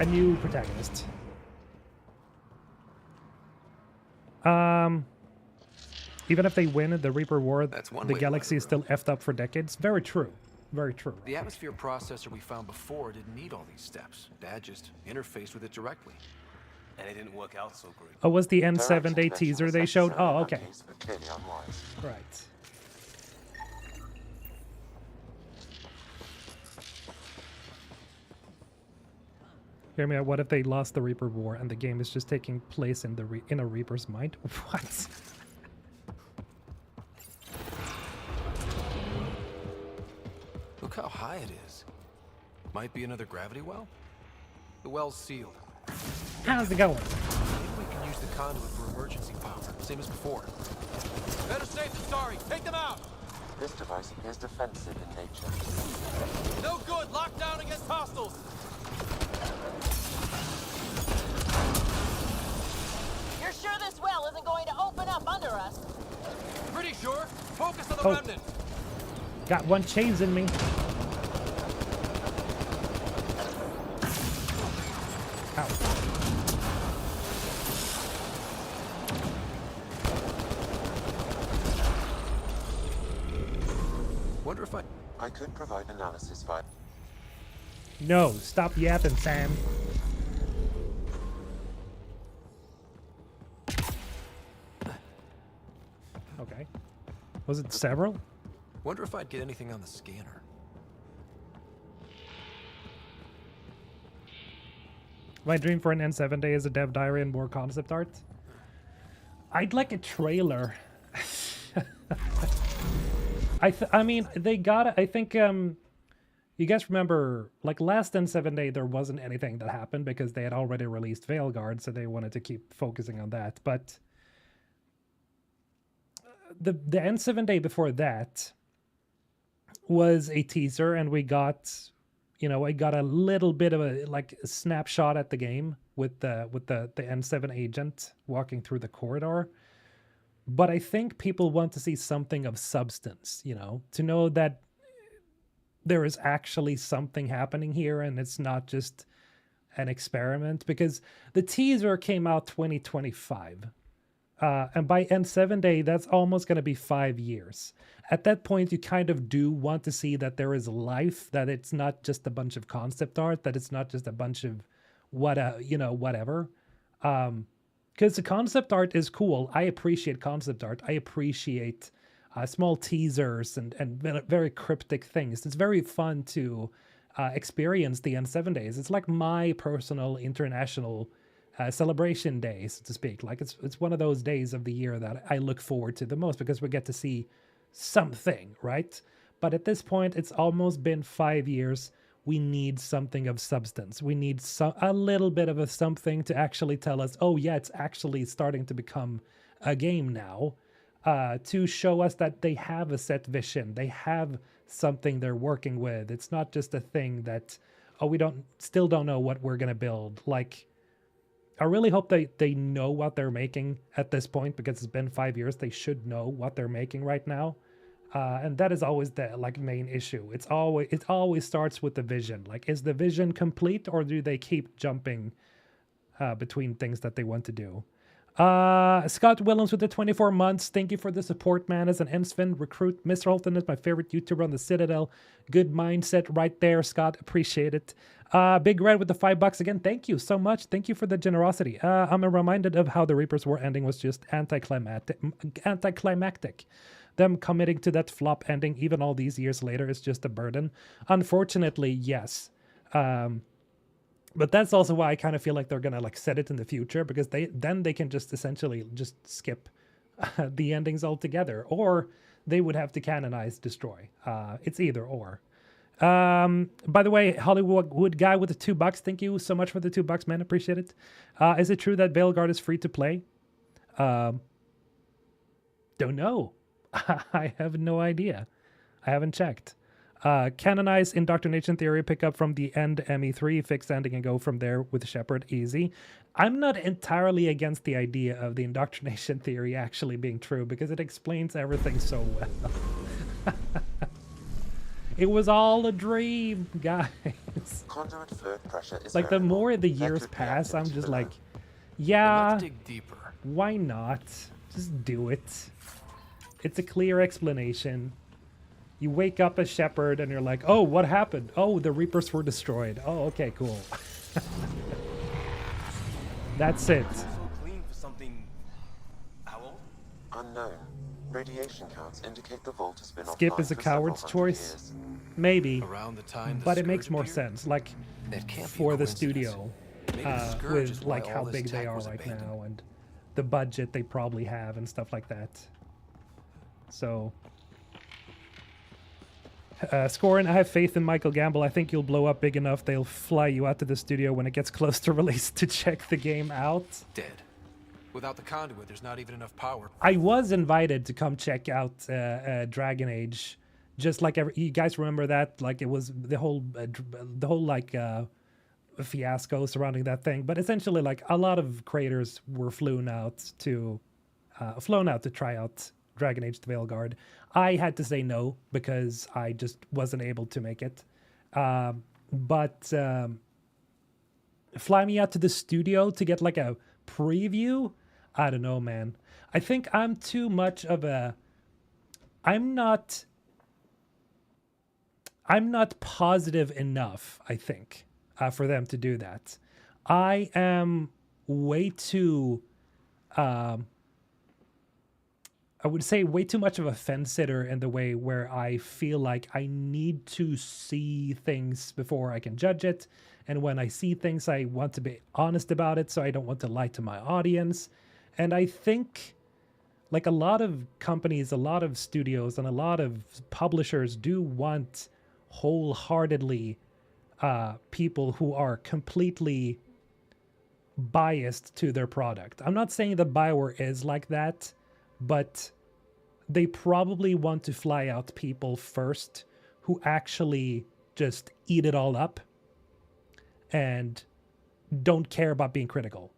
new protagonist. Even if they win the Reaper War, That's one the way to galaxy is let still effed up for decades. Very true. Very true. The atmosphere processor we found before didn't need all these steps. Dad just interfaced with it directly. And it didn't work out so great. Oh, was the Direct N7 day intervention teaser was they showed? necessary Oh, in that okay. case, but clearly unwise. Right. Hear me out. What if they lost the Reaper War and the game is just taking place in in a Reaper's mind? What? Look how high it is. Might be another gravity well? The well's sealed. How's it going? Maybe we can use the conduit for emergency power, same as before. Better safe than sorry. Take them out! This device is defensive in nature. No good! Lockdown against hostiles! You're sure this well isn't going to open up under us? Pretty sure. Focus on the Oh. remnant. Got one chasing me. Ow. Wonder if I could provide analysis via... No, stop yapping, Sam. Okay. Was it several? Wonder if I'd get anything on the scanner. My dream for an N7 day is a dev diary and more concept art. I'd like a trailer. I mean, they got it. I think, you guys remember, like, last N7 day, there wasn't anything that happened because they had already released Veilguard, so they wanted to keep focusing on that. But the N7 day before that was a teaser, and we got, you know, I got a little bit of a, like, a snapshot at the game with the N7 agent walking through the corridor. But I think people want to see something of substance, you know, to know that there is actually something happening here and it's not just an experiment, because the teaser came out 2025. And by N7 day, that's almost going to be 5 years. At that point, you kind of do want to see that there is life, that it's not just a bunch of concept art, that it's not just a bunch of whatever. Because the concept art is cool. I appreciate concept art. I appreciate small teasers and very cryptic things. It's very fun to experience the N7 days. It's like my personal international celebration day, so to speak. Like it's one of those days of the year that I look forward to the most because we get to see something, right? But at this point, it's almost been 5 years. We need something of substance. We need a little bit of a something to actually tell us, oh yeah, it's actually starting to become a game now, to show us that they have a set vision. They have something they're working with. It's not just a thing that, oh, we still don't know what we're going to build. Like, I really hope they know what they're making at this point, because it's been 5 years. They should know what they're making right now. And that is always the main issue. It always starts with the vision. Like, is the vision complete, or do they keep jumping between things that they want to do? Scott Willems with the 24 months. Thank you for the support, man. As an Ensvin recruit, Mr. Holton is my favorite YouTuber on the Citadel. Good mindset right there, Scott. Appreciate it. Big Red with the $5 again. Thank you so much. Thank you for the generosity. I'm reminded of how the Reaper's War ending was just anticlimactic. Them committing to that flop ending even all these years later is just a burden. Unfortunately, yes. But that's also why I kind of feel like they're gonna set it in the future, because they can just essentially just skip the endings altogether, or they would have to canonize Destroy. It's either or. By the way, Hollywood guy with the $2, thank you so much for the $2, man. Appreciate it. Is it true that Veilguard is free to play? Don't know. I have no idea. I haven't checked. Canonize indoctrination theory, pick up from the end ME3, fix ending, and go from there with Shepard. Easy. I'm not entirely against the idea of the indoctrination theory actually being true, because it explains everything so well. It was all a dream, guys. Conduit fluid pressure is Like, the variable. more the That years could be pass, I'm active just below. like, yeah, Let's dig deeper. why not? Just do it. It's a clear explanation. You wake up as Shepard and you're like, oh, what happened? Oh, the Reapers were destroyed. Oh, okay, cool. That's it. So clean for something. How old? Unknown. Radiation counts indicate the vault has been Skip offline is a for several coward's hundred choice. years. Maybe. Around the time the But it makes Scourge more appeared? sense. Like, That can't be a for the coincidence. studio, Maybe the Scourge is with why like all how this big they tech are was right abandoned. now and the budget they probably have and stuff like that. So Scorin, I have faith in Michael Gamble. I think you'll blow up big enough. They'll fly you out to the studio when it gets close to release to check the game out. Dead. Without the conduit, there's not even enough power. I was invited to come check out Dragon Age, just like you guys remember that? Like it was the whole like fiasco surrounding that thing. But essentially, like a lot of creators were flown out to try out Dragon Age: The Veilguard. I had to say no because I just wasn't able to make it. But fly me out to the studio to get like a preview. I don't know, man. I think I'm too much of a... I'm not positive enough, I think, for them to do that. I am way too... I would say way too much of a fence sitter in the way where I feel like I need to see things before I can judge it. And when I see things, I want to be honest about it, so I don't want to lie to my audience. And I think like a lot of companies, a lot of studios, and a lot of publishers do want wholeheartedly people who are completely biased to their product. I'm not saying that BioWare is like that, but they probably want to fly out people first who actually just eat it all up and don't care about being critical.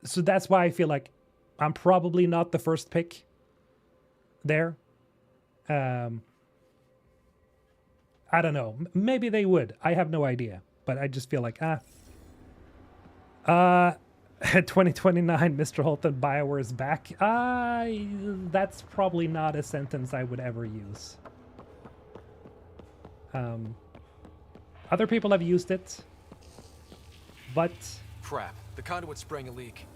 So that's why I feel like I'm probably not the first pick there. I don't know. Maybe they would. I have no idea. But I just feel like, 2029, Mr. Holton, BioWare is back. That's probably not a sentence I would ever use. Other people have used it, but... Crap, the conduit's spraying a leak.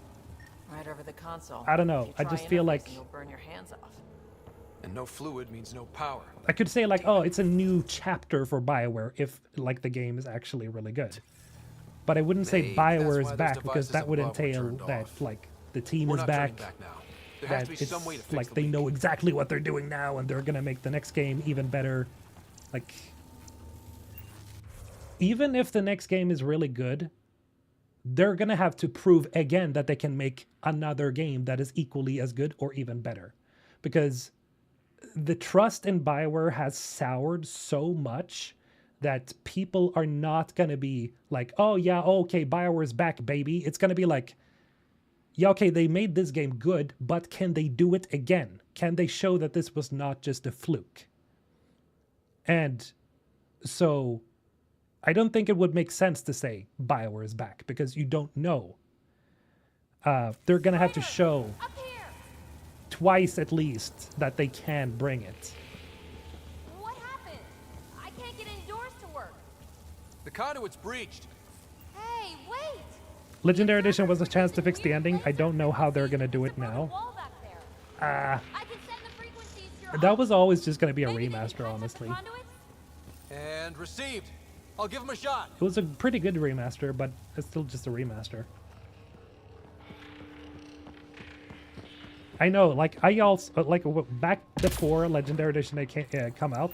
Right over the console. I don't know. I just feel like... You'll burn your hands off. And no fluid means no power. I could say like, oh, it's a new chapter for BioWare if like the game is actually really good. But I wouldn't say Maybe BioWare that's is why back those because that would devices above were entail turned that off. like the team We're is not back. turning back now. There has That to be it's some way to fix like the they leak. know exactly what they're doing now and they're gonna make the next game even better. Like, even if the next game is really good, they're gonna have to prove again that they can make another game that is equally as good or even better, because the trust in BioWare has soured so much that people are not going to be like, oh yeah, okay, BioWare's back, baby. It's going to be like, yeah, okay, they made this game good, but can they do it again? Can they show that this was not just a fluke? And so I don't think it would make sense to say BioWare is back because you don't know. They're going to have to show twice at least that they can bring it. What happened? I can't get any doors to work. The conduit's breached. Hey, wait! Legendary Edition was a chance to fix the ending. I don't know how they're gonna do it now. I can send the frequencies to your That was always just gonna be a Maybe they can remaster, patch up the honestly. conduits? And received. I'll give him a shot. It was a pretty good remaster, but it's still just a remaster. I know, like, I also, like, back before Legendary Edition had come out,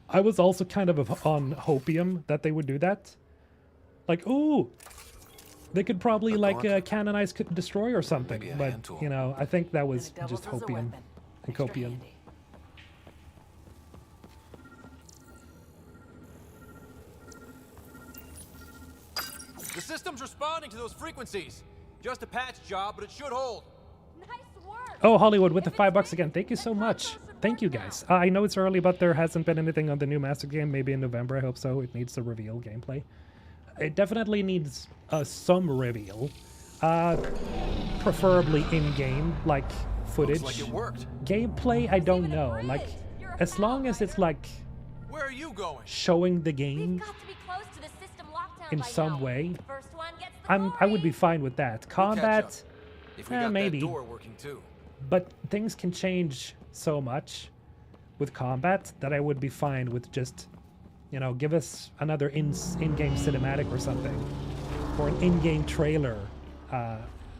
I was also kind of on hopium that they would do that. Like, ooh, they could probably, like, canonize Destroy or something. Maybe a But, hand tool. you know, I think that And was it doubles just as a hopium weapon. and Extra copium. handy. The system's responding to those frequencies. Just a patch job, but it should hold. Nice work! Oh, Hollywood with the $5 again. Thank you so much. Thank you, guys. I know it's early, but there hasn't been anything on the new Master game. Maybe in November, I hope so. It needs to reveal gameplay. It definitely needs some reveal. Preferably in-game, like, footage. Looks like it worked. Gameplay, I don't know. Like, as long as it's, like, Where are you going? showing the We've game got to be close to the system lockdown in by some now. way, First one gets the I would be glory. fine with that. We'll catch Combat... up. If we got maybe. that door working too. But things can change so much with combat that I would be fine with just, you know, give us another in-game cinematic or something. Or an in-game trailer.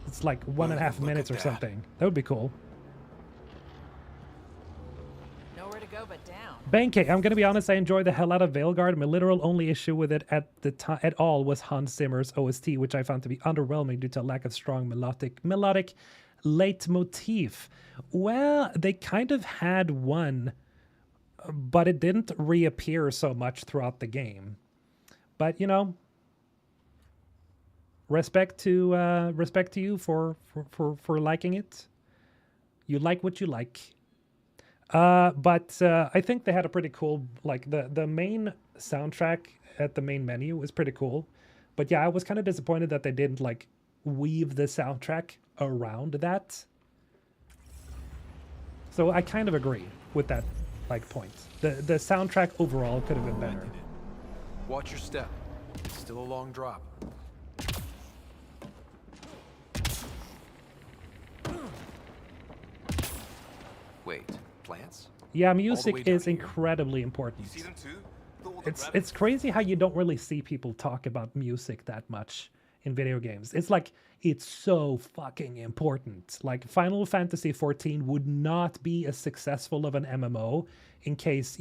It's like 1.5 Look minutes at or that. something. That would be cool. it down. Banke, I'm gonna be honest, I enjoy the hell out of Veilguard. My literal only issue with it at the time at all was Hans Zimmer's OST, which I found to be underwhelming due to a lack of strong melodic leitmotif. Well, they kind of had one, but it didn't reappear so much throughout the game. But you know, respect to you for liking it. You like what you like. But I think they had a pretty cool, like the main soundtrack at the main menu was pretty cool. But yeah, I was kind of disappointed that they didn't like weave the soundtrack around that. So I kind of agree with that like point. The soundtrack overall could have been better. Watch your step. It's still a long drop. Wait, plants? Yeah, All the way music down is here. incredibly important. See them too? All the It's rabbits? crazy how you don't really see people talk about music that much in video games. It's like it's so fucking important. Like Final Fantasy XIV would not be as successful of an MMO in case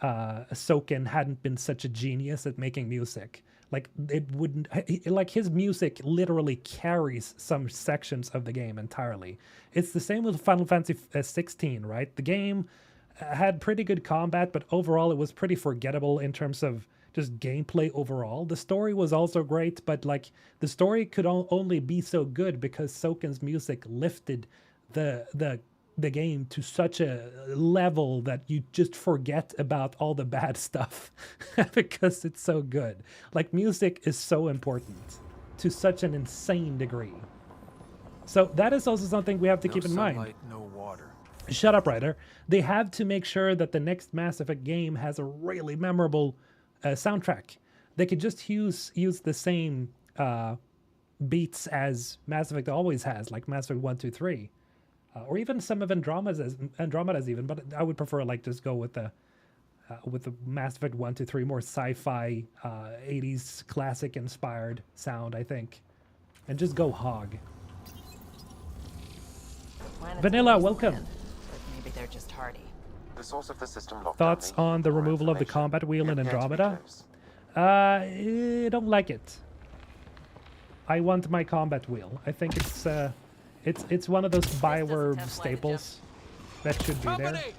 Soken hadn't been such a genius at making music. Like it wouldn't like his music literally carries some sections of the game entirely. It's the same with Final Fantasy 16, right? The game had pretty good combat, but overall it was pretty forgettable in terms of just gameplay overall. The story was also great, but like the story could only be so good because Soken's music lifted the game to such a level that you just forget about all the bad stuff because it's so good. Like music is so important to such an insane degree. So that is also something we have to keep in mind. Sunlight, no water. Shut up, Ryder. They have to make sure that the next Mass Effect game has a really memorable soundtrack. They could just use the same beats as Mass Effect always has, like Mass Effect 1, 2, 3. Or even some of Andromeda's even, but I would prefer like just go with the Mass Effect 1, 2, 3, more sci-fi 80s classic inspired sound, I think. And just go hog. Planets Vanilla, always welcome. land, but maybe they're just hardy. The source of the system lockdown Thoughts may on the need more removal of the information. combat wheel in Prepare to be Andromeda? close. I don't like it. I want my combat wheel. I think it's one of those Bioware have staples that should be there. Company!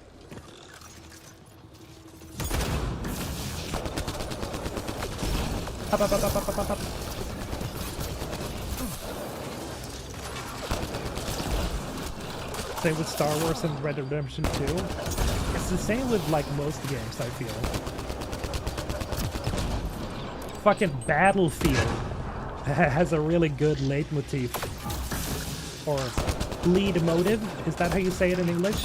Up, up, up, up, up, up, up. Same with Star Wars and Red Dead Redemption 2. It's the same with like most games, I feel. Fucking Battlefield has a really good leitmotif. Or lead motive. Is that how you say it in English?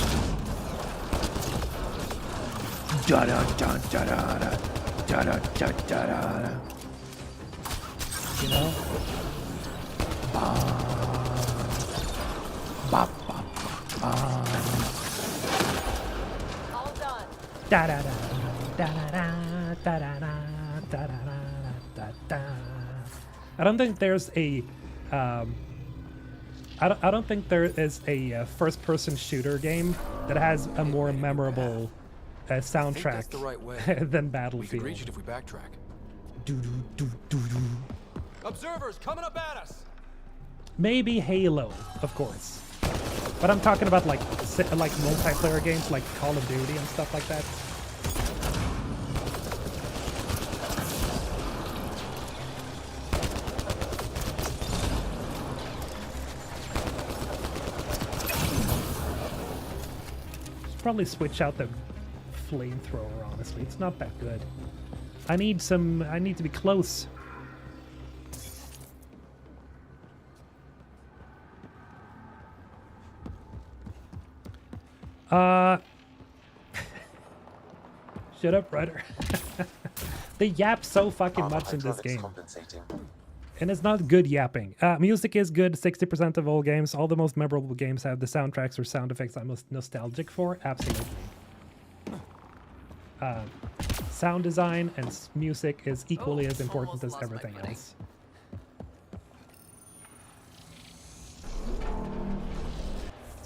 Da da da da da da da da da da. You know? Ba ba ba ba. All done. Da da da da da da da da da da da da. I don't think there's a I don't think there is a first-person shooter game that has a more memorable I think that's soundtrack the right way. than We Battlefield. could reach it if we backtrack. Do-do-do-do-do. Observers coming up at us! Maybe Halo, of course. But I'm talking about like multiplayer games like Call of Duty and stuff like that. Should probably switch out the flamethrower, honestly. It's not that good. I need to be close. Shut up, Ryder. They yap so fucking Armor much in this hydraulics game. compensating. And it's not good yapping. Music is good, 60% of all games. All the most memorable games have the soundtracks or sound effects I'm most nostalgic for. Absolutely. Sound design and music is equally as important as almost lost my everything footing. else.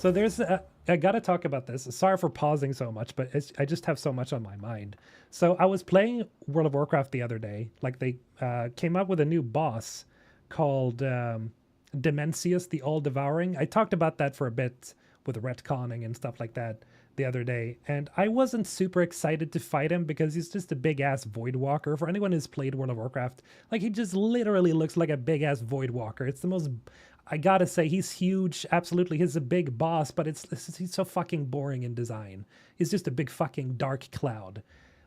So there's I gotta talk about this. Sorry for pausing so much, but I just have so much on my mind. So I was playing World of Warcraft the other day. Like they came up with a new boss called Demencius the All-Devouring. I talked about that for a bit with retconning and stuff like that the other day, and I wasn't super excited to fight him because he's just a big-ass Void Walker. For anyone who's played World of Warcraft, like, he just literally looks like a big-ass Void Walker. It's the most... I gotta say, he's huge. Absolutely, he's a big boss, but he's so fucking boring in design. He's just a big fucking dark cloud.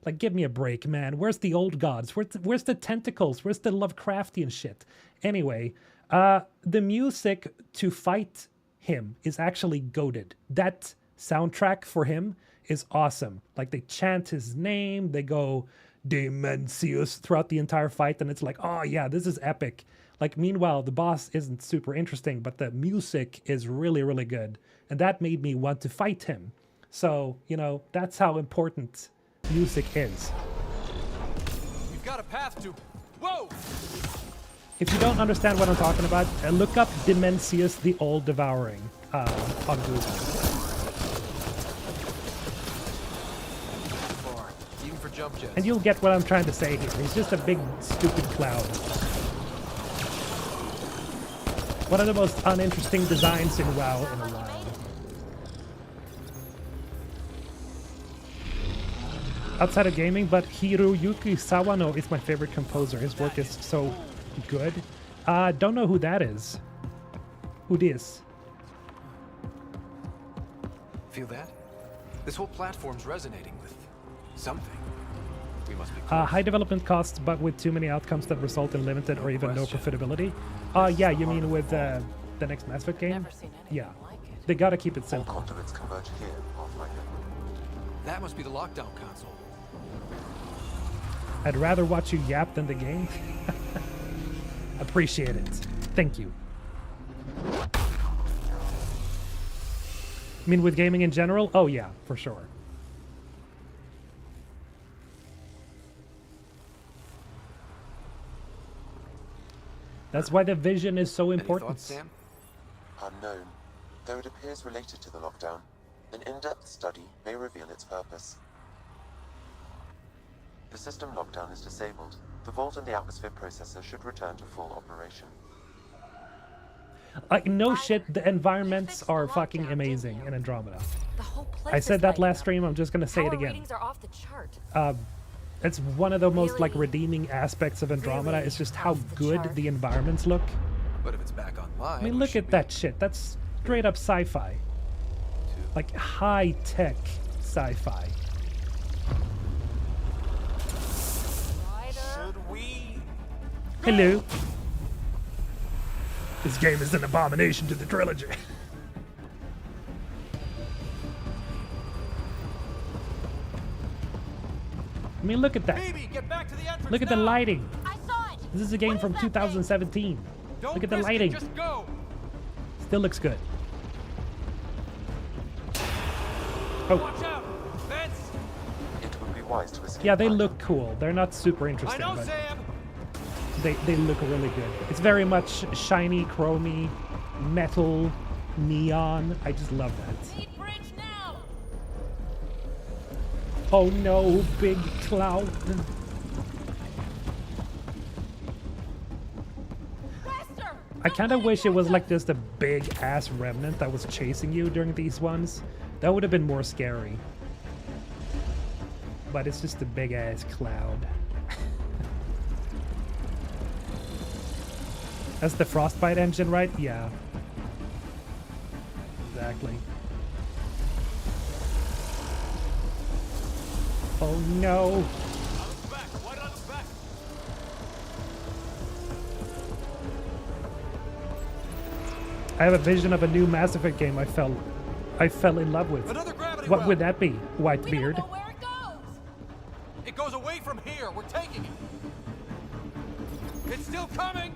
Like, give me a break, man. Where's the old gods? Where's the tentacles? Where's the Lovecraftian shit? Anyway, the music to fight him is actually goated. That soundtrack for him is awesome. Like, they chant his name, they go Demencius throughout the entire fight, and it's like, oh yeah, this is epic. Like, meanwhile, the boss isn't super interesting, but the music is really, really good. And that made me want to fight him. So, you know, that's how important music is. You've got a path to... Whoa! If you don't understand what I'm talking about, look up Demencius the All-Devouring on Google. Even for jump jets. And you'll get what I'm trying to say here. He's just a big, stupid cloud. One of the most uninteresting designs in WoW in a while. Outside of gaming, but Hiroyuki Sawano is my favorite composer. His work is so good. Don't know who that is. Who this? Feel that? This whole platform's resonating with something. We must be close. High development costs, but with too many outcomes that result in limited or even no profitability. Yeah, you mean with the next Mass Effect game? Never seen anything Yeah. like it. They gotta keep it All simple. conduits converge here, Pathfinder. That must be the lockdown console. I'd rather watch you yap than the game. Appreciate it. Thank you. I mean, with gaming in general? Oh yeah, for sure. That's why the vision is so Any important. thoughts, Sam? Unknown. Though it appears related to the lockdown, an in-depth study may reveal its purpose. The system lockdown is disabled. The vault and the atmosphere processor should return to full operation. Like, no shit, the environments are fucking amazing in Andromeda. The whole place I is said that lighting last up. stream, I'm just gonna say it Power again. readings are off the chart. It's one of the most like Really? redeeming aspects of Andromeda is just how Off the good chart. the environments look. But if it's back online, I mean, we look should at be that shit. That's straight up sci-fi. Like high-tech sci-fi. Ryder. Should we? Hello. This game is an abomination to the trilogy. I mean, look at that. Baby, get back to the entrance. Look at the now! lighting. I saw it. This is a game What from is that thing? 2017. Don't Look at the risk it, lighting. Just go. Still looks good. Oh, Watch out, Vents. It would be wise to escape. yeah, they by- look cool. They're not super I interesting, know, but Sam. they look really good. It's very much shiny, chromy, metal, neon. I just love that. Need bridge now. Oh no, big cloud. Faster. I kind of wish it was like just a big ass remnant that was chasing you during these ones. That would have been more scary. But it's just a big ass cloud. That's the Frostbite engine, right? Yeah. Exactly. Oh no. Back, wide on the back. I have a vision of a new Mass Effect game I fell in love with. Another gravity What well. would that be, We don't Whitebeard? know where it goes. It goes away from here. We're taking it. It's still coming.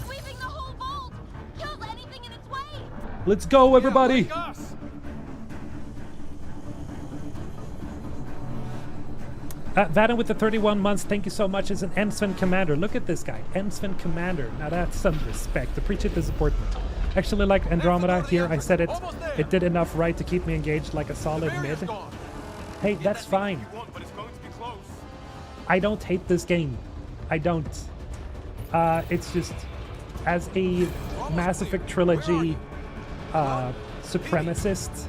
Sweeping the whole vault. Kills anything in its way. Let's go, everybody! Yeah, like us. Vanna with the 31 months, thank you so much. Is an Ensven Commander. Look at this guy, Ensven Commander. Now that's some respect. Appreciate the support. Actually, like Andromeda, That's the door to the here I entrance. said it. Almost there. It did enough right to keep me engaged like a solid Barrier's mid. gone. Hey, Get that's that fine. if you want, but it's going to be close. I don't hate this game. I don't. It's just, as a Mass Effect trilogy supremacist,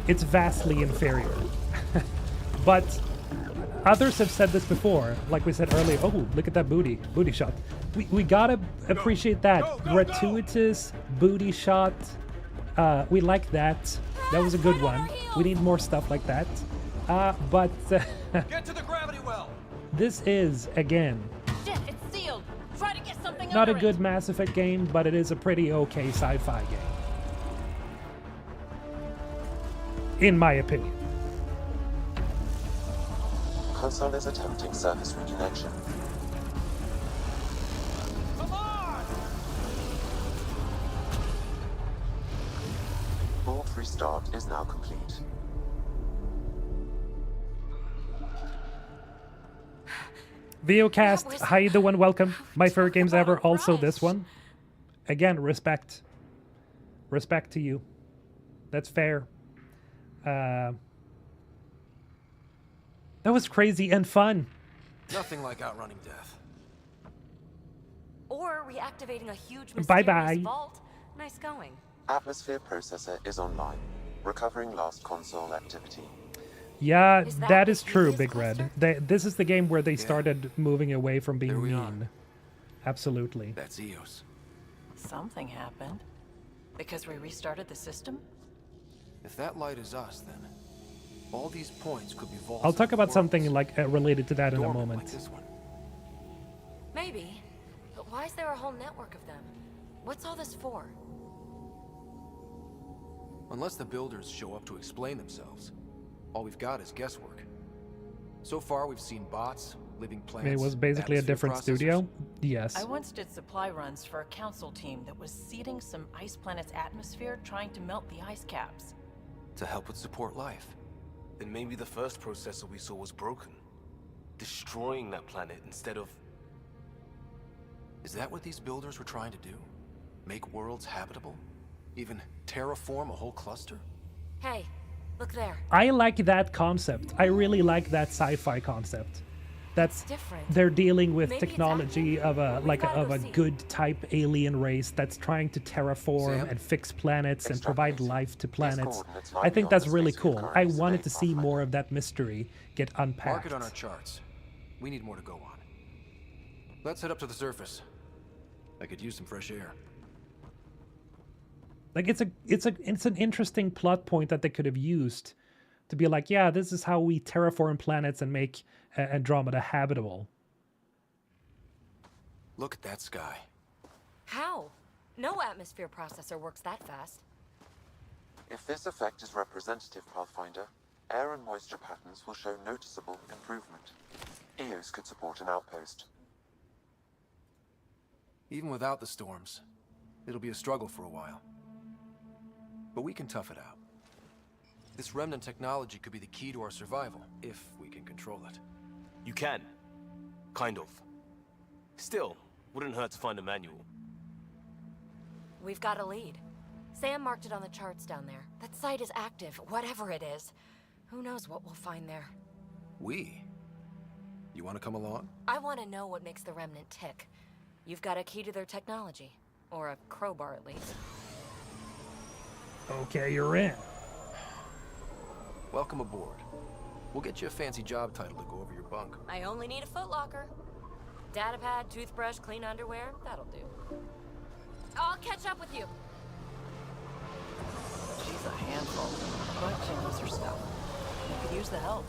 it's vastly inferior. But others have said this before, like we said earlier. Oh, look at that booty shot. We gotta appreciate that. Gratuitous booty shot. We like that. That was a good one. We need more stuff like that. But Get to the gravity well. this is, again, Shit, it's sealed. Try to get something not a under good it. Mass Effect game, but it is a pretty okay sci-fi game. In my opinion. Console is attempting surface reconnection. Come on! Board restart is now complete. VOcast, That was hi the one, welcome. My favorite talk games about ever, a also rush. this one. Again, respect. Respect to you. That's fair. That was crazy and fun. Nothing like outrunning death. Or reactivating a huge mysterious Bye-bye. vault. Nice going. Atmosphere processor is online. Recovering lost console activity. Yeah, Is that that the is true, Helios Big Red. cluster? This is the game where they started moving away from being There we are. mean. Absolutely. That's Eos. Something happened. Because we restarted the system? If that light is us, then all these points could be vaults. I'll talk and about something portals. like related to that in a Dormant moment. Like this one. Maybe. But why is there a whole network of them? What's all this for? Unless the builders show up to explain themselves, all we've got is guesswork. So far, we've seen bots, living plants. It was basically a atmosphere different processors. studio. Yes. I once did supply runs for a council team that was seeding some ice planet's atmosphere, trying to melt the ice caps. To help with support life. Then maybe the first processor we saw was broken. Destroying that planet instead of... Is that what these builders were trying to do? Make worlds habitable? Even terraform a whole cluster? Hey, look there. I like that concept. I really like that sci-fi concept. That's Different. they're dealing with Maybe it's technology active. of a We've like gotta of go a see. good type alien race that's trying to terraform Sam? and fix planets and provide life to planets. coordinates lie I think beyond that's the really space we've cool. I currently wanted to surveyed, see more Pathfinder. of that mystery get Mark unpacked. it on our charts. We need more to go on. Let's head up to the surface. I could use some fresh air. Like it's an interesting plot point that they could have used to be like, yeah, this is how we terraform planets and make Andromeda habitable. Look at that sky. How? No atmosphere processor works that fast. If this effect is representative, Pathfinder, air and moisture patterns will show noticeable improvement. Eos could support an outpost. Even without the storms, it'll be a struggle for a while. But we can tough it out. This remnant technology could be the key to our survival, if we can control it. You can. Kind of. Still, wouldn't hurt to find a manual. We've got a lead. Sam marked it on the charts down there. That site is active, whatever it is. Who knows what we'll find there. We? You want to come along? I want to know what makes the Remnant tick. You've got a key to their technology. Or a crowbar, at least. Okay, you're in. Welcome aboard. We'll get you a fancy job title to go over your bunk. I only need a footlocker. Datapad, toothbrush, clean underwear, that'll do. I'll catch up with you. She's a handful, but she knows her stuff. We could use the help.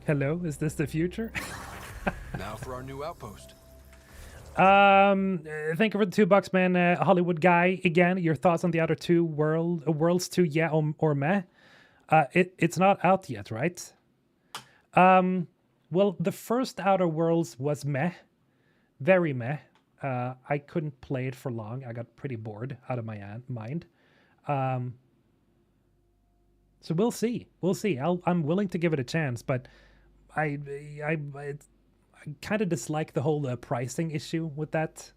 Hello, is this the future? Now for our new outpost. Thank you for the $2, man. Hollywood guy again. Your thoughts on the other two worlds 2? Yeah or meh? It's not out yet, right? Well, the first Outer Worlds was meh, very meh. I couldn't play it for long. I got pretty bored out of my mind. So we'll see. We'll see. I'm willing to give it a chance, but I kind of dislike the whole pricing issue with that.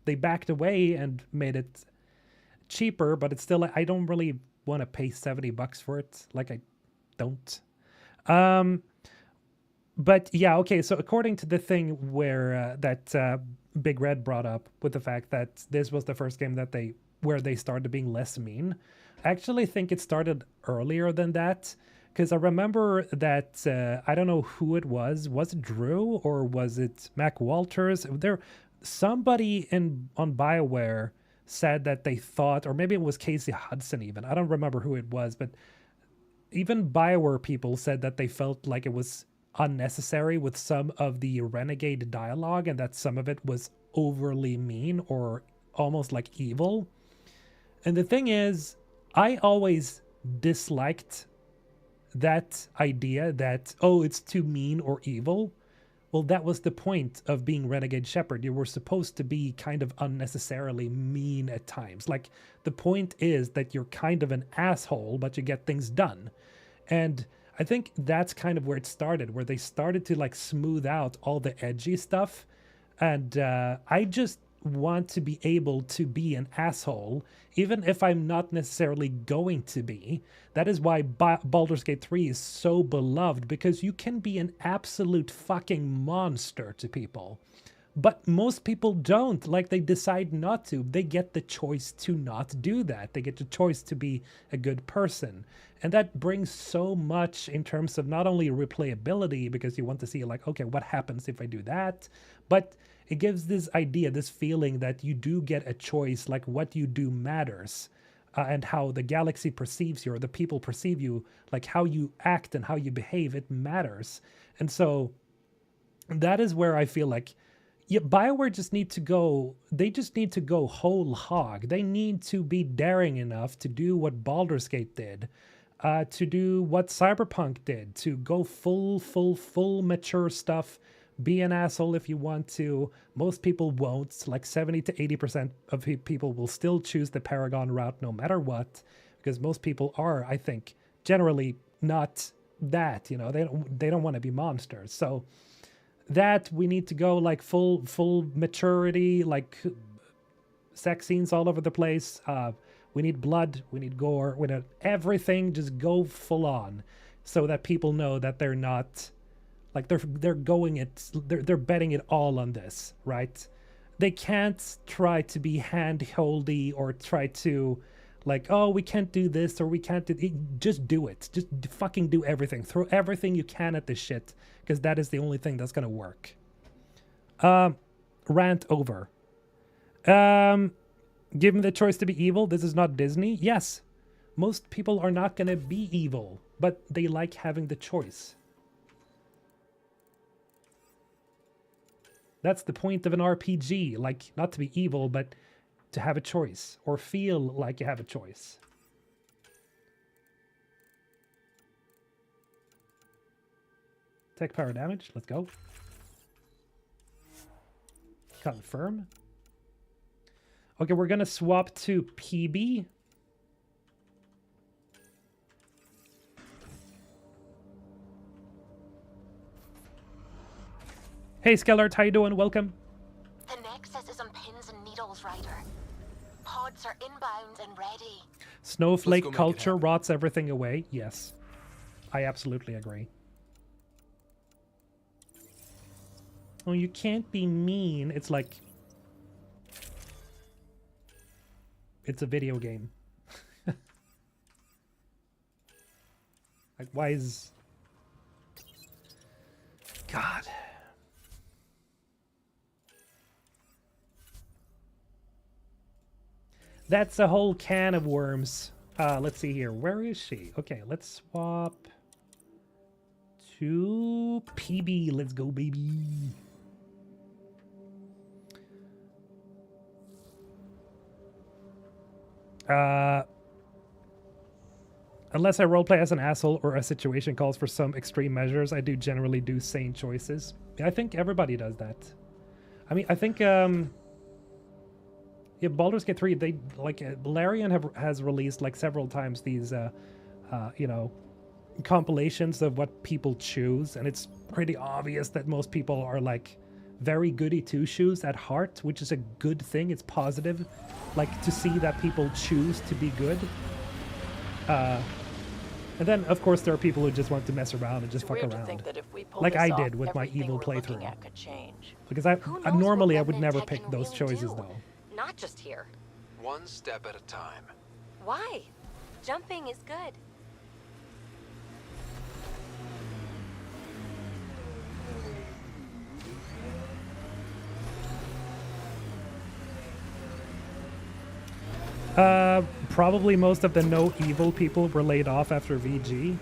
they backed away and made it cheaper, but it's still, I don't really want to pay $70 for it. Like, I don't. But yeah, okay. So according to the thing where that Big Red brought up with the fact that this was the first game that where they started being less mean, I actually think it started earlier than that. Because I remember that I don't know who it was. Was it Drew or was it Mac Walters? Somebody on BioWare said that they thought, or maybe it was Casey Hudson even. I don't remember who it was, but even BioWare people said that they felt like it was unnecessary with some of the Renegade dialogue and that some of it was overly mean or almost like evil. And the thing is, I always disliked that idea that, oh, it's too mean or evil. Well, that was the point of being Renegade Shepherd. You were supposed to be kind of unnecessarily mean at times. Like, the point is that you're kind of an asshole, but you get things done. And I think that's kind of where it started, where they started to like smooth out all the edgy stuff. And I just want to be able to be an asshole, even if I'm not necessarily going to be. That is why Baldur's Gate 3 is so beloved, because you can be an absolute fucking monster to people. But most people don't. Like, they decide not to. They get the choice to not do that. They get the choice to be a good person. And that brings so much in terms of not only replayability, because you want to see, like, okay, what happens if I do that? But it gives this idea, this feeling that you do get a choice, like what you do matters. And how the galaxy perceives you, or the people perceive you, like how you act and how you behave, it matters. And so that is where I feel like, yeah, BioWare just need to go whole hog. They need to be daring enough to do what Baldur's Gate did, to do what Cyberpunk did, to go full mature stuff. Be an asshole if you want to. Most people won't. Like 70 to 80% of people will still choose the Paragon route no matter what, because most people are, I think, generally not that, they don't want to be monsters. So that we need to go like full maturity, like sex scenes all over the place. We need blood, we need gore, we need everything. Just go full on, so that people know that they're not like they're betting it all on this, right? They can't try to be hand-holdy or try to like, oh, we can't do this or we can't do it. Just do it. Just fucking do everything. Throw everything you can at this shit, because that is the only thing that's gonna work. Rant over. Given the choice to be evil, this is not Disney. Yes, most people are not gonna be evil, but they like having the choice. That's the point of an RPG, like not to be evil, but to have a choice or feel like you have a choice. Tech power damage, let's go. Confirm. Okay, we're gonna swap to PB. Hey Skellart, how you doing? Welcome. The Nexus is on pins and needles, Ryder. Pods are inbound and ready. Snowflake culture rots everything away. Yes, I absolutely agree. Oh, you can't be mean. It's like, it's a video game. Like, why is... God. That's a whole can of worms. Let's see here. Where is she? Okay, let's swap to PB. Let's go, baby. Unless I roleplay as an asshole or a situation calls for some extreme measures, I do generally do sane choices. I think everybody does that. I mean, I think yeah, Baldur's Gate 3, they like Larian has released like several times these you know, compilations of what people choose, and it's pretty obvious that most people are like very goody two shoes at heart, which is a good thing. It's positive, like to see that people choose to be good. And then, of course, there are people who just want to mess around and just It's fuck weird around, to think that if we pull like this I off, did with my everything evil we're looking playthrough. at could change. Because Who knows normally I what would never Remnant pick tech those can choices really do? though. Not just here. One step at a time. Why? Jumping is good. Probably most of the no evil people were laid off after VG.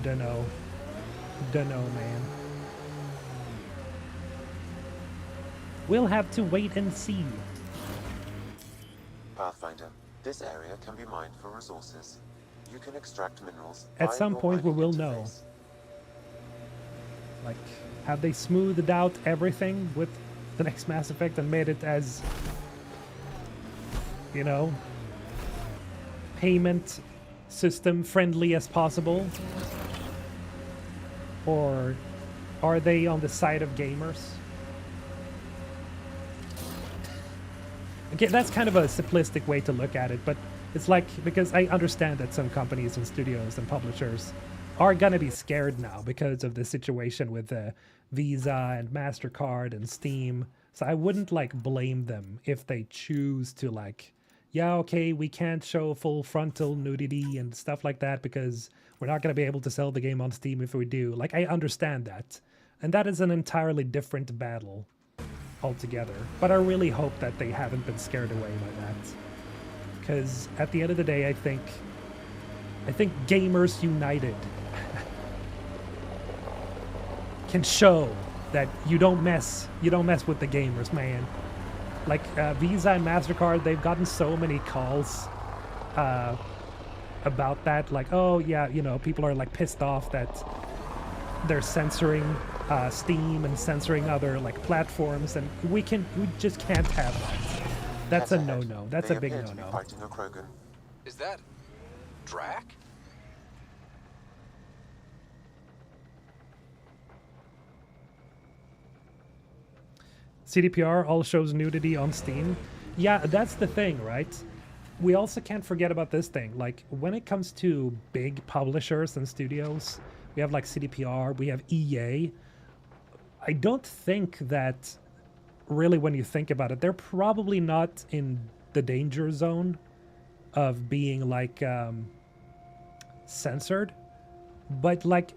Dunno, man. We'll have to wait and see. Pathfinder, this area can be mined for resources. You can extract minerals. At via some your point we mining will know. interface. Like, have they smoothed out everything with the next Mass Effect and made it as, you know, payment system friendly as possible? Or are they on the side of gamers? Okay, that's kind of a simplistic way to look at it, but it's like, because I understand that some companies and studios and publishers are gonna be scared now because of the situation with Visa and MasterCard and Steam. So I wouldn't like blame them if they choose to like, yeah, okay, we can't show full frontal nudity and stuff like that because we're not gonna be able to sell the game on Steam if we do. Like, I understand that. And that is an entirely different battle altogether. But I really hope that they haven't been scared away by that. Because at the end of the day, I think Gamers United can show that you don't mess with the gamers, man. Like Visa and MasterCard, they've gotten so many calls about that. Like, oh yeah, you know, people are like pissed off that they're censoring Steam and censoring other like platforms, and we just can't have that. That's a no-no. That's a big no-no. Fighting a Krogan. Is that Drac? CDPR all shows nudity on Steam. Yeah, that's the thing, right? We also can't forget about this thing. Like, when it comes to big publishers and studios, we have like CDPR, we have EA. I don't think that, really, when you think about it, they're probably not in the danger zone of being like censored. But like,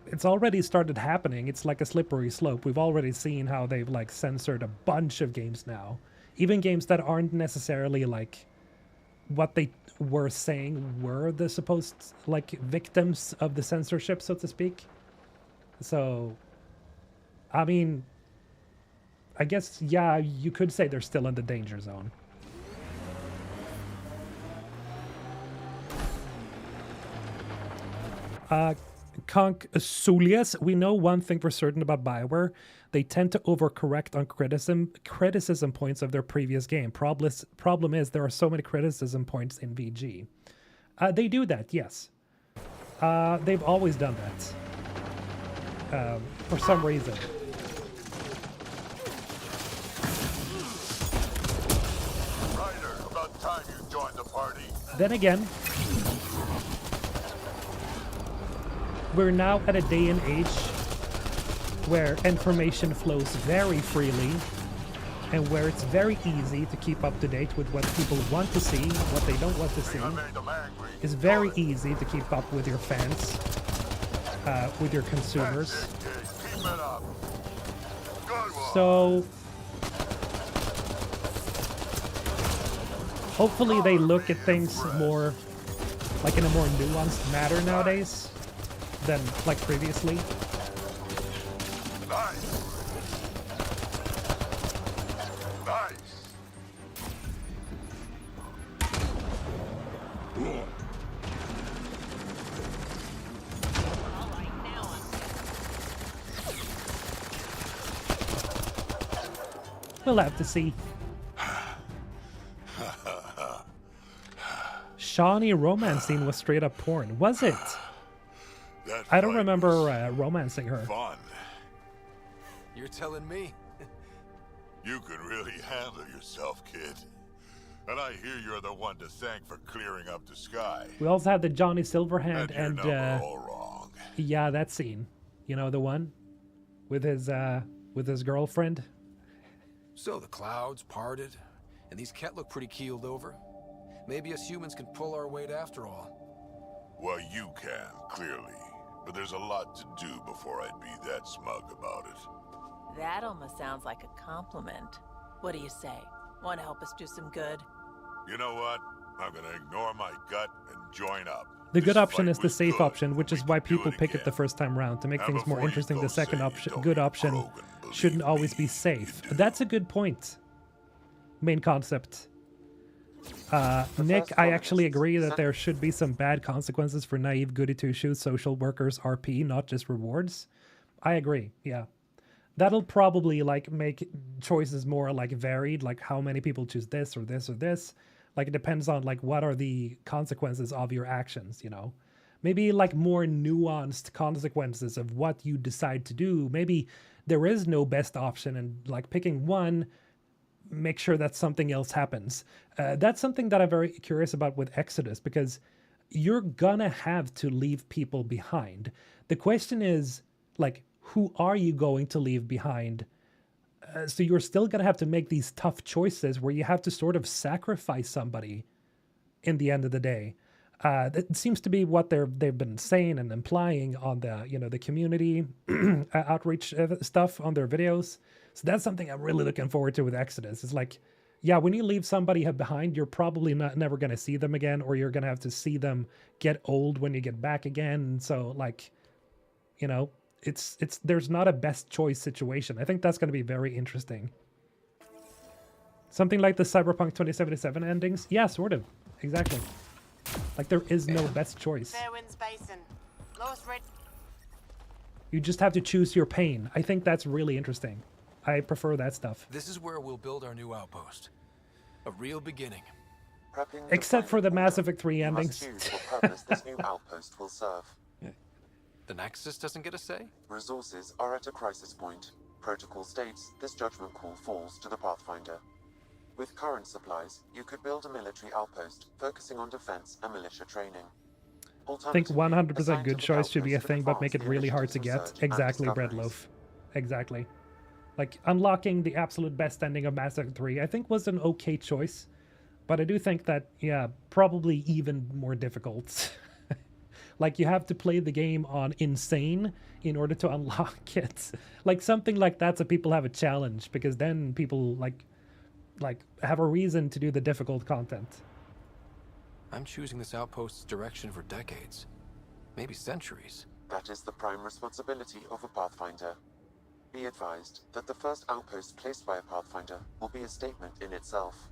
it's already started happening. It's like a slippery slope. We've already seen how they've like censored a bunch of games now. Even games that aren't necessarily like what they were saying were the supposed like victims of the censorship, so to speak. So, I mean, I guess, yeah, you could say they're still in the danger zone. Conk Sulias, we know one thing for certain about BioWare. They tend to overcorrect on criticism points of their previous game. Problem is, there are so many criticism points in VG. They do that, yes. They've always done that. For some reason. Ryder, about time you joined the party. Then again, we're now at a day and age where information flows very freely and where it's very easy to keep up to date with what people want to see, what they don't want to see. I made them angry. It's very easy to keep up with your fans, with your consumers. That's it, kid. Keep it up. Good one. So hopefully they look at things more like in a more nuanced manner nowadays than like previously. Nice. Nice. We'll have to see. Shawnee romance scene was straight up porn, was it? That I don't fight remember was romancing her. fun. You're telling me? You can really handle yourself, kid. And I hear you're the one to thank for clearing up the sky. We also had the Johnny Silverhand Your and number all wrong. yeah, that scene. You know, the one with his girlfriend. So the clouds parted, and these Ket look pretty keeled over. Maybe us humans can pull our weight after all. Well, you can, clearly. But there's a lot to do before I'd be that smug about it. That almost sounds like a compliment. What do you say? Want to help us do some good? You know what? I'm gonna ignore my gut and join up. The good This option fight is the was safe good. option, which We is can why do people pick it the again. first time round. To make Now, things more before you interesting, go the second say you option, don't good hear option, Krogan, believe shouldn't always me, be you safe. do. That's a good point. Main concept. Nick, I actually agree that there should be some bad consequences for naive goody two-shoes social workers RP, not just rewards. I agree, yeah. That'll probably like make choices more like varied, like how many people choose this or this or this. Like it depends on like what are the consequences of your actions, you know? Maybe like more nuanced consequences of what you decide to do. Maybe there is no best option and like picking one, make sure that something else happens. That's something that I'm very curious about with Exodus because you're gonna have to leave people behind. The question is like, who are you going to leave behind? So you're still going to have to make these tough choices where you have to sort of sacrifice somebody in the end of the day. That seems to be what they've been saying and implying on the, you know, the community outreach stuff on their videos. So that's something I'm really looking forward to with Exodus. It's like, yeah, when you leave somebody behind, you're probably never going to see them again, or you're going to have to see them get old when you get back again. And so like, you know, it's there's not a best choice situation. I think that's going to be very interesting. Something like the Cyberpunk 2077 endings. Yeah, sort of. Exactly. Like there is no best choice. Fairwinds Basin. Lowest rate. You just have to choose your pain. I think that's really interesting. I prefer that stuff. This is where we'll build our new outpost. A real beginning. Prepping Except for the final Mass order, Effect 3 you must endings. choose what purpose this new outpost will serve. The Nexus doesn't get a say? Resources are at a crisis point. Protocol states this judgment call falls to the Pathfinder. With current supplies, you could build a military outpost focusing on defense and militia training. I think 100% good scientific choice should be a outpost thing, but make it advance the really hard to initiatives get. research and Exactly, discoveries. Breadloaf. Exactly. Like, unlocking the absolute best ending of Mass Effect 3, I think was an okay choice. But I do think that, yeah, probably even more difficult. Like, you have to play the game on insane in order to unlock it. Like, something like that so people have a challenge, because then people, like have a reason to do the difficult content. I'm choosing this outpost's direction for decades. Maybe centuries. That is the prime responsibility of a Pathfinder. Be advised that the first outpost placed by a Pathfinder will be a statement in itself.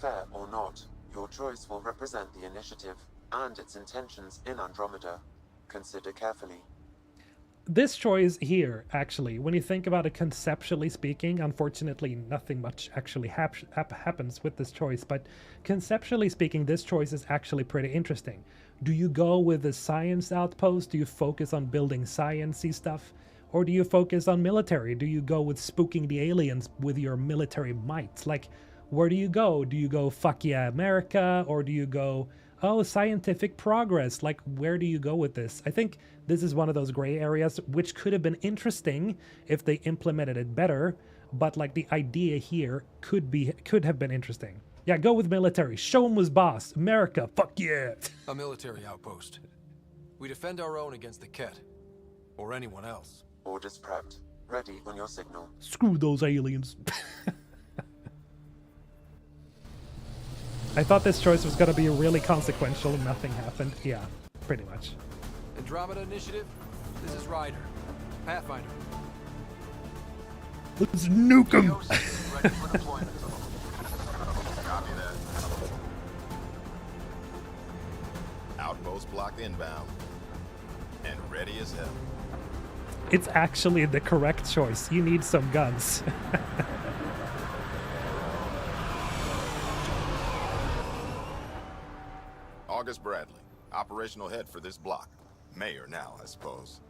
Fair or not, your choice will represent the initiative and its intentions in Andromeda. Consider carefully. This choice here, actually, when you think about it conceptually speaking, unfortunately nothing much actually happens with this choice, but conceptually speaking, this choice is actually pretty interesting. Do you go with the science outpost? Do you focus on building science-y stuff? Or do you focus on military? Do you go with spooking the aliens with your military might? Like, where do you go? Do you go fuck yeah America? Or do you go, oh, scientific progress? Like, where do you go with this? I think this is one of those gray areas which could have been interesting if they implemented it better, but like the idea here could have been interesting. Yeah, go with military. Show 'em who's boss. America, fuck yeah. A military outpost. We defend our own against the Ket. Or anyone else. Orders prepped. Ready on your signal. Screw those aliens. I thought this choice was going to be really consequential and nothing happened. Yeah, pretty much. Andromeda Initiative, this is Ryder. Pathfinder. Let's nuke them! Ready for deployment. Copy that. Outpost blocked inbound. And ready as hell. It's actually the correct choice. You need some guns. August Bradley, operational head for this block. Mayor now, I suppose.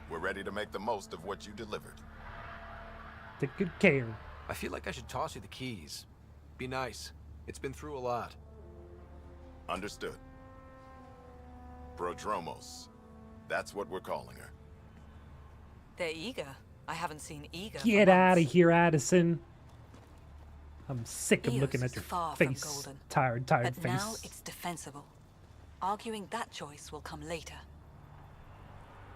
We're ready to make the most of what you delivered. Take good care. I feel like I should toss you the keys. Be nice. It's been through a lot. Understood. Prodromos. That's what we're calling her. They're eager. I haven't seen eager. Get out of here, Addison. I'm sick of Eos looking is at your far from face. golden. Tired But face. now it's defensible. Arguing that choice will come later.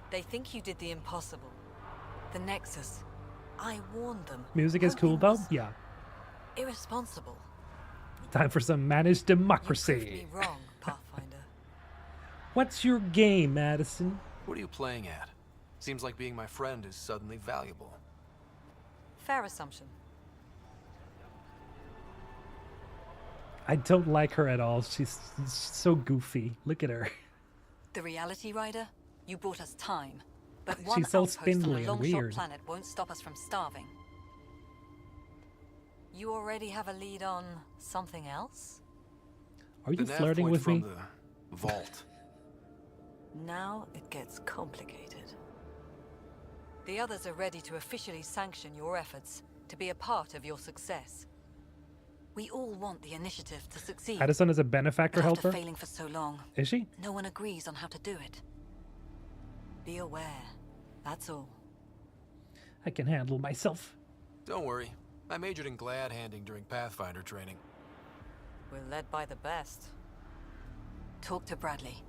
They think you did the impossible. The Nexus. I warned them. Music is cool though? Yeah. Irresponsible. Time for some managed You proved democracy. me wrong, Pathfinder. What's your game, Addison? What are you playing at? Seems like being my friend is suddenly valuable. Fair assumption. I don't like her at all. She's so goofy. Look at her. The Reality Rider? You bought us time. But She's one so outpost on spindly a and long-shot weird. planet won't stop us from starving. You already have a lead on something else? Are you The nav flirting point with me? from the vault. Now it gets complicated. The others are ready to officially sanction your efforts, to be a part of your success. We all want the initiative to succeed. Addison is a benefactor But after helper? failing for so long, Is she? no one agrees on how to do it. Be aware. That's all. I can handle myself. Don't worry. I majored in glad handing during Pathfinder training. We're led by the best. Talk to Bradley.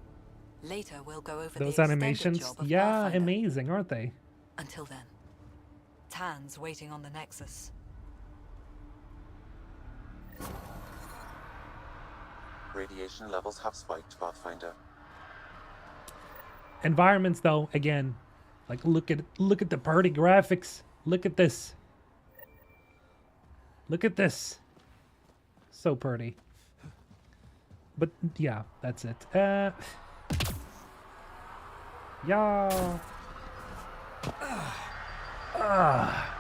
Later, we'll go over Those the extended animations, job of yeah, Pathfinder. amazing, aren't they? Until then, Tan's waiting on the Nexus. Radiation levels have spiked, Pathfinder. Environments, though, again, like look at the party graphics. Look at this. Look at this. So pretty. But yeah, that's it. Yeah.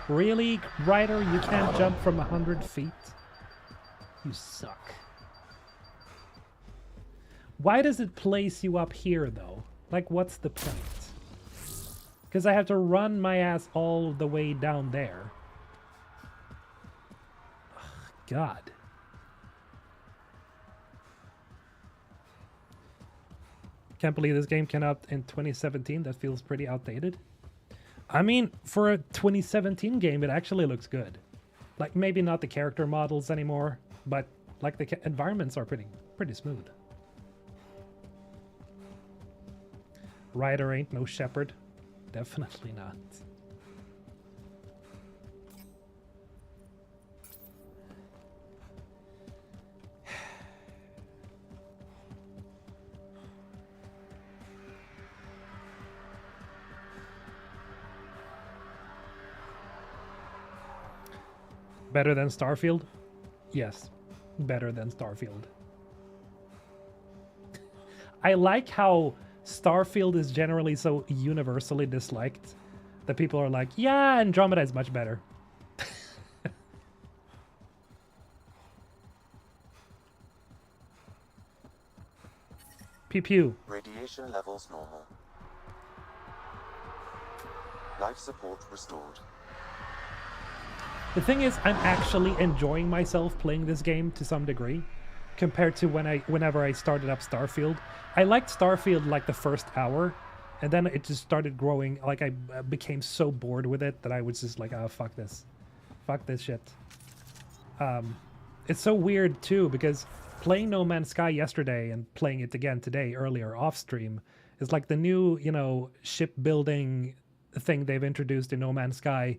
Really, Ryder? You can't jump from 100 feet? You suck. Why does it place you up here, though? Like, what's the point? Because I have to run my ass all the way down there. Ugh, God. Can't believe this game came out in 2017. That feels pretty outdated. I mean, for a 2017 game, it actually looks good. Like, maybe not the character models anymore, but like the environments are pretty smooth. Ryder ain't no shepherd. Definitely not. Better than Starfield? Yes, better than Starfield. I like how Starfield is generally so universally disliked that people are like, yeah, Andromeda is much better. Pew pew. Radiation levels normal. Life support restored. The thing is, I'm actually enjoying myself playing this game to some degree, compared to whenever I started up Starfield. I liked Starfield like the first hour, and then it just started growing. Like, I became so bored with it that I was just like, oh, fuck this shit. It's so weird too, because playing No Man's Sky yesterday and playing it again today, earlier off stream, is like the new, you know, shipbuilding thing they've introduced in No Man's Sky.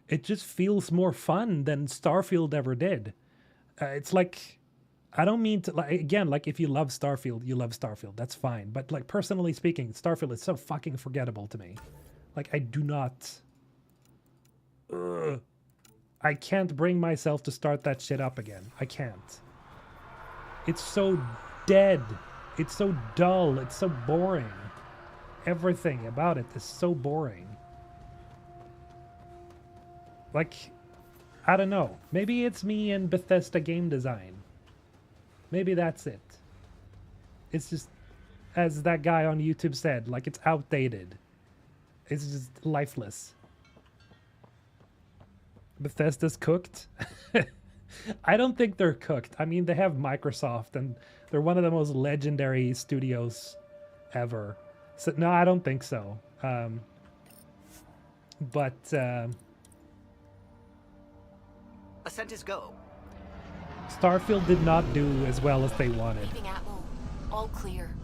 It just feels more fun than Starfield ever did. It's like, I don't mean to, like, again, like, if you love Starfield, you love Starfield. That's fine. But, like, personally speaking, Starfield is so fucking forgettable to me. Like, I do not... I can't bring myself to start that shit up again. I can't. It's so dead. It's so dull. It's so boring. Everything about it is so boring. Like, I don't know. Maybe it's me and Bethesda game design. Maybe that's it. It's just, as that guy on YouTube said, like, it's outdated. It's just lifeless. Bethesda's cooked. I don't think they're cooked. I mean, they have Microsoft, and they're one of the most legendary studios ever. So no, I don't think so. But Ascent is go. Starfield did not do as well as they wanted. Leaving Atmo. All clear.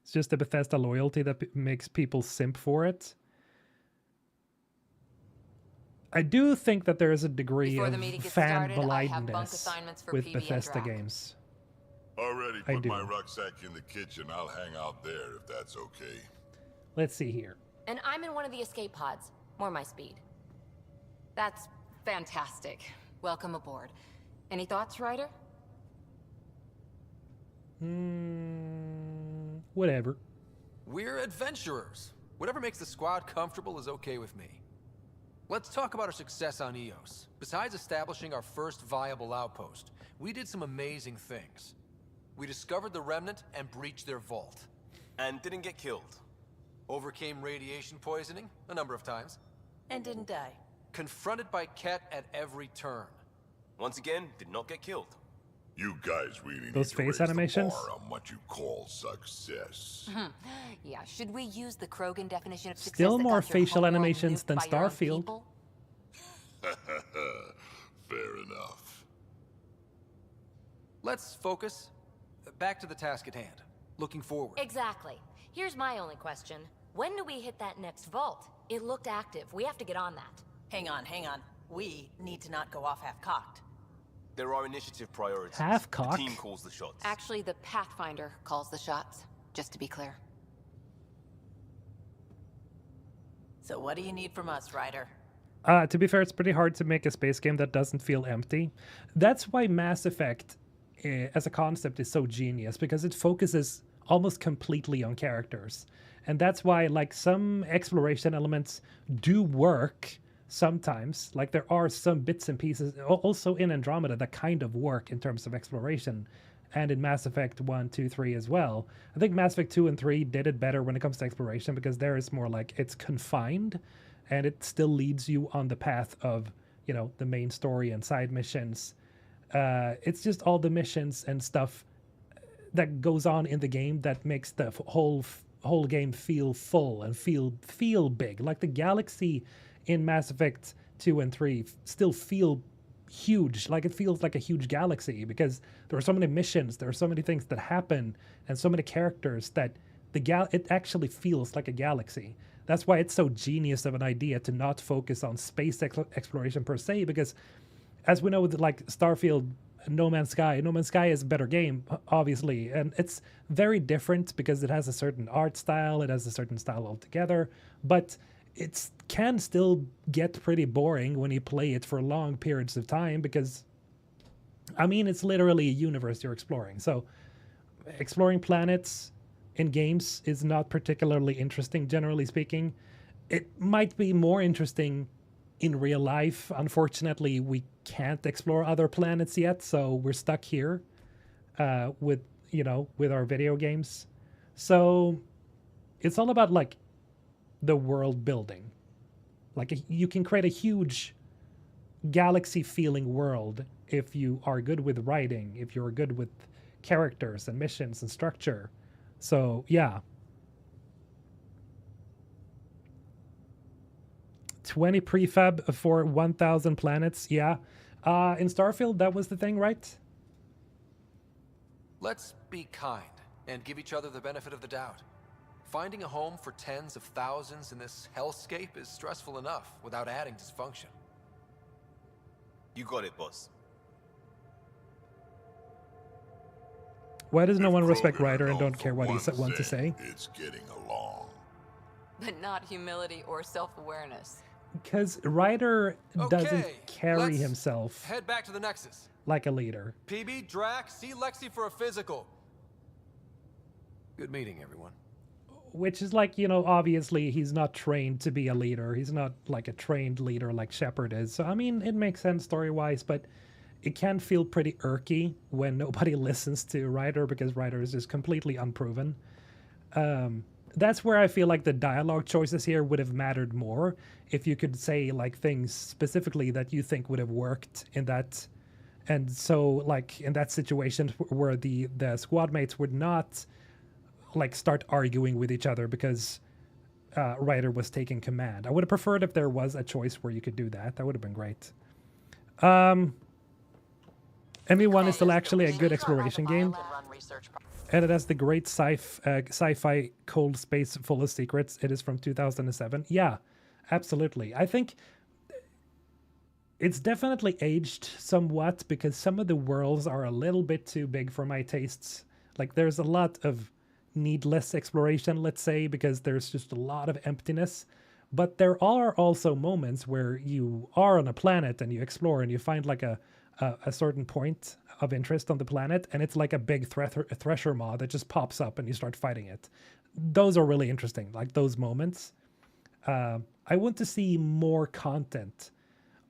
It's just the Bethesda loyalty that makes people simp for it. I do think that there is a degree Before of the meeting gets fan started, I have bunk blindness assignments for with PB and Bethesda Drac. games. Already I put do. my rucksack in the kitchen. I'll hang out there if that's okay. Let's see here. And I'm in one of the escape pods. More my speed. That's fantastic. Welcome aboard. Any thoughts, Ryder? Whatever. We're adventurers. Whatever makes the squad comfortable is okay with me. Let's talk about our success on Eos. Besides establishing our first viable outpost, we did some amazing things. We discovered the Remnant and breached their vault. And didn't get killed. Overcame radiation poisoning a number of times. And didn't die. Confronted by Ket at every turn. Once again, did not get killed. You guys really need Those to face raise the animations? bar on what you call success. Yeah, should we use the Krogan definition of success? Still that more got your facial homeworld animations nuked than by your own Starfield. people? Fair enough. Let's focus. Back to the task at hand. Looking forward. Exactly. Here's my only question. When do we hit that next vault? It looked active. We have to get on that. Hang on, hang on. We need to not go off half-cocked. There are initiative priorities. Half-cock? The team calls the shots. Actually, the Pathfinder calls the shots, just to be clear. So what do you need from us, Ryder? To be fair, it's pretty hard to make a space game that doesn't feel empty. That's why Mass Effect, as a concept, is so genius, because it focuses almost completely on characters. And that's why, like, some exploration elements do work sometimes. Like, there are some bits and pieces, also in Andromeda, that kind of work in terms of exploration. And in Mass Effect 1, 2, 3 as well. I think Mass Effect 2 and 3 did it better when it comes to exploration, because there is more like, it's confined, and it still leads you on the path of, you know, the main story and side missions. It's just all the missions and stuff that goes on in the game that makes the whole game feel full and feel big. Like the galaxy in Mass Effect 2 and 3 still feel huge. Like it feels like a huge galaxy, because there are so many missions, there are so many things that happen, and so many characters that it actually feels like a galaxy. That's why it's so genius of an idea to not focus on space exploration per se, because as we know with like Starfield, No Man's Sky is a better game, obviously, and it's very different because it has a certain art style, it has a certain style altogether, but it can still get pretty boring when you play it for long periods of time, because I mean, it's literally a universe you're exploring. So exploring planets in games is not particularly interesting, generally speaking. It might be more interesting in real life. Unfortunately, we can't explore other planets yet, so we're stuck here with our video games. So it's all about like the world building. Like you can create a huge galaxy feeling world if you are good with writing, if you're good with characters and missions and structure. So yeah, 20 prefab for 1,000 planets. Yeah, in Starfield that was the thing, right? Let's be kind and give each other the benefit of the doubt. Finding a home for tens of thousands in this hellscape is stressful enough without adding dysfunction. You got it, boss. Why does no one respect Krogan are Ryder and known don't for care what he one wants to thing, say? It's getting along. But not humility or self-awareness. Because Ryder doesn't Okay, carry let's himself Head back to the Nexus. like a leader. PB, Drac, see Lexi for a physical. Good meeting, everyone. Which is like, obviously he's not trained to be a leader. He's not like a trained leader like Shepard is. So, I mean, it makes sense story-wise, but it can feel pretty irky when nobody listens to Ryder because Ryder is just completely unproven. that's where I feel like the dialogue choices here would have mattered more if you could say like things specifically that you think would have worked in that. And so like in that situation where the squad mates would not like start arguing with each other because Ryder was taking command. I would have preferred if there was a choice where you could do that. That would have been great. ME1 is still actually a good exploration game. And it has the great sci-fi cold space full of secrets. It is from 2007. Yeah, absolutely. I think it's definitely aged somewhat because some of the worlds are a little bit too big for my tastes. Like there's a lot of needless exploration, let's say, because there's just a lot of emptiness. But there are also moments where you are on a planet and you explore and you find like a certain point of interest on the planet, and it's like a big thresher maw that just pops up and you start fighting it. Those are really interesting, like those moments. I want to see more content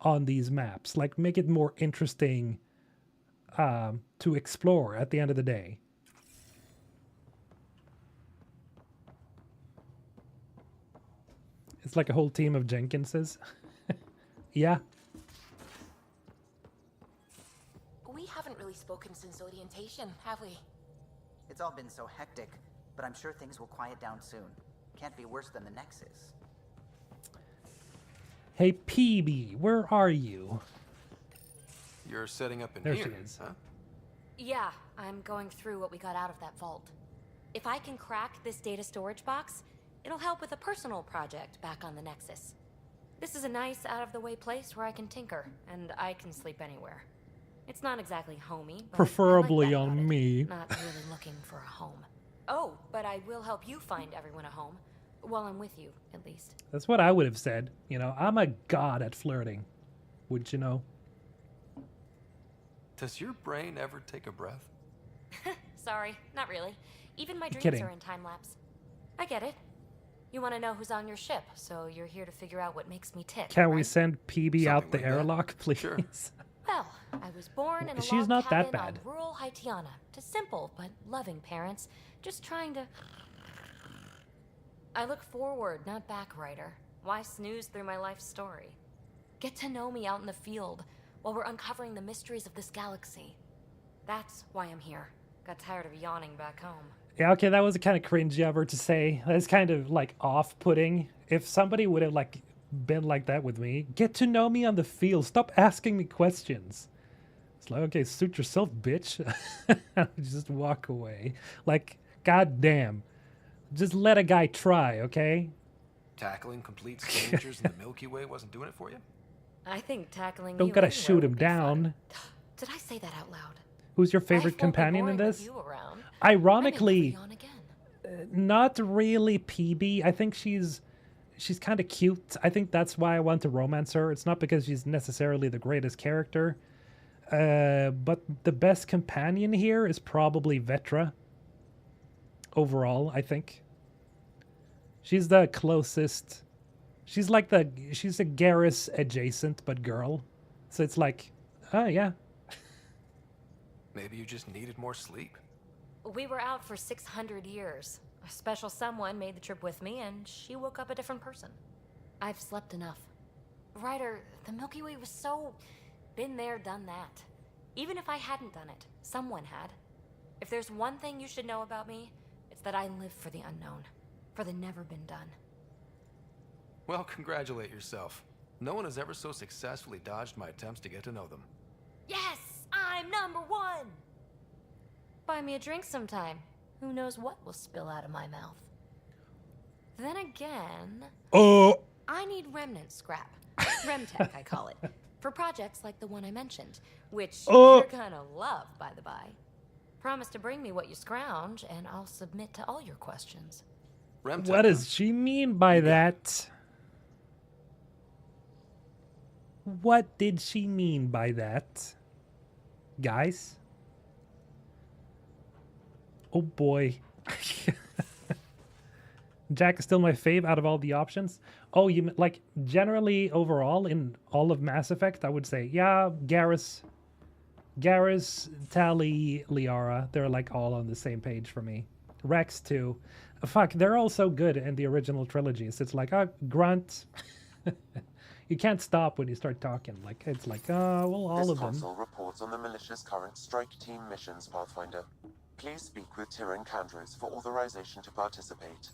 on these maps, like make it more interesting to explore at the end of the day. It's like a whole team of Jenkinses. Yeah. We haven't really spoken since orientation, have we? It's all been so hectic, but I'm sure things will quiet down soon. Can't be worse than the Nexus. Hey, PB, where are you? You're setting up in There here, she is. huh? Yeah, I'm going through what we got out of that vault. If I can crack this data storage box, it'll help with a personal project back on the Nexus. This is a nice, out-of-the-way place where I can tinker, and I can sleep anywhere. It's not exactly homey, but Preferably I like that on about it. me. Not really looking for a home. Oh, but I will help you find everyone a home. While I'm with you, at least. That's what I would have said. You know, I'm a god at flirting. Would you know? Does your brain ever take a breath? Sorry, not really. Even my dreams Kidding. are in time-lapse. I get it. You want to know who's on your ship, so you're here to figure out what makes me tick, Can right? we send PB out the Something like that. airlock, please? Sure. Well, I was born in a She's log not that cabin on bad. rural Haitiana to simple but loving parents, just trying to... I look forward, not back, Ryder. Why snooze through my life story? Get to know me out in the field while we're uncovering the mysteries of this galaxy. That's why I'm here. Got tired of yawning back home. Yeah, okay, that was kind of cringy of her to say. That's kind of like off-putting. If somebody would have like been like that with me, get to know me on the field. Stop asking me questions. It's like, okay, suit yourself, bitch. Just walk away. Like, goddamn. Just let a guy try, okay? Tackling complete strangers in the Milky Way wasn't doing it for you? I think tackling Don't you gotta anywhere shoot would him be down. fun. Did I say that out loud? Who's your favorite Life won't be companion in boring with this? you around. Ironically, I'm in again. not really PB. I think she's kind of cute. I think that's why I want to romance her. It's not because she's necessarily the greatest character. But the best companion here is probably Vetra. Overall, I think. She's the closest. She's a Garrus adjacent, but girl. So it's like, oh yeah. Maybe you just needed more sleep. We were out for 600 years. A special someone made the trip with me, and she woke up a different person. I've slept enough. Ryder, the Milky Way was so... been there, done that. Even if I hadn't done it, someone had. If there's one thing you should know about me, it's that I live for the unknown. For the never been done. Well, congratulate yourself. No one has ever so successfully dodged my attempts to get to know them. Yes! I'm number one! Buy me a drink sometime. Who knows what will spill out of my mouth. Then again... I need remnant scrap. Remtech, I call it. For projects like the one I mentioned. Which you're gonna love, by the by. Promise to bring me what you scrounge, and I'll submit to all your questions. Remtech, What does she mean by that? What did she mean by that? Guys? Oh boy. Jack is still my fave out of all the options. Oh, you like generally overall in all of Mass Effect, I would say, yeah, Garrus, Tali, Liara, they're like all on the same page for me. Rex too. Fuck, they're all so good in the original trilogies. It's like, grunt. You can't stop when you start talking. Like, it's like, well, all of them. This console reports on the militia's current strike team missions, Pathfinder. Please speak with Tyrion Candros for authorization to participate.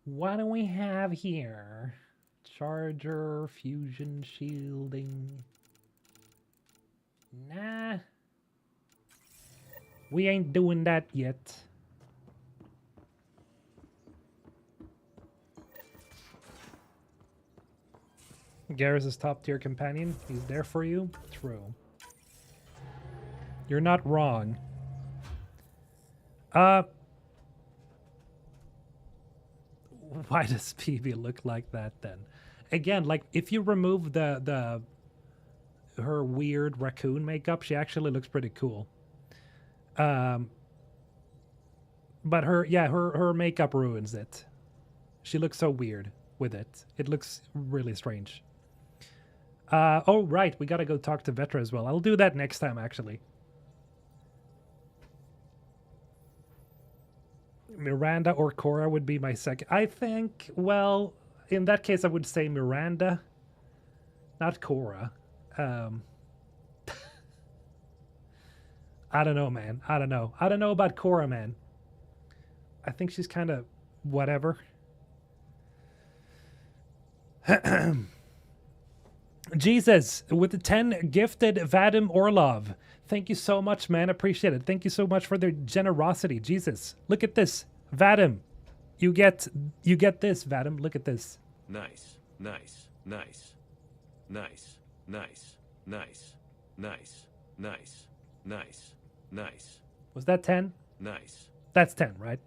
What do we have here? Charger, fusion shielding. Nah. We ain't doing that yet. Garrus is top tier companion. He's there for you. True. You're not wrong. Why does PB look like that then? Again, like if you remove her weird raccoon makeup, she actually looks pretty cool. But her makeup ruins it. She looks so weird with it. It looks really strange. Oh right, we gotta go talk to Vetra as well. I'll do that next time actually. Miranda or Cora would be my second. I think, well, in that case, I would say Miranda, not Cora. I don't know, man. I don't know. I don't know about Cora, man. I think she's kind of whatever. Jesus, with the 10 gifted Vadim Orlov. Thank you so much, man. Appreciate it. Thank you so much for their generosity. Jesus, look at this. Vadim, you get this, Vadim. Look at this. Nice, nice, nice, nice, nice, nice, nice, nice, nice, nice. Was that 10? Nice. That's 10, right?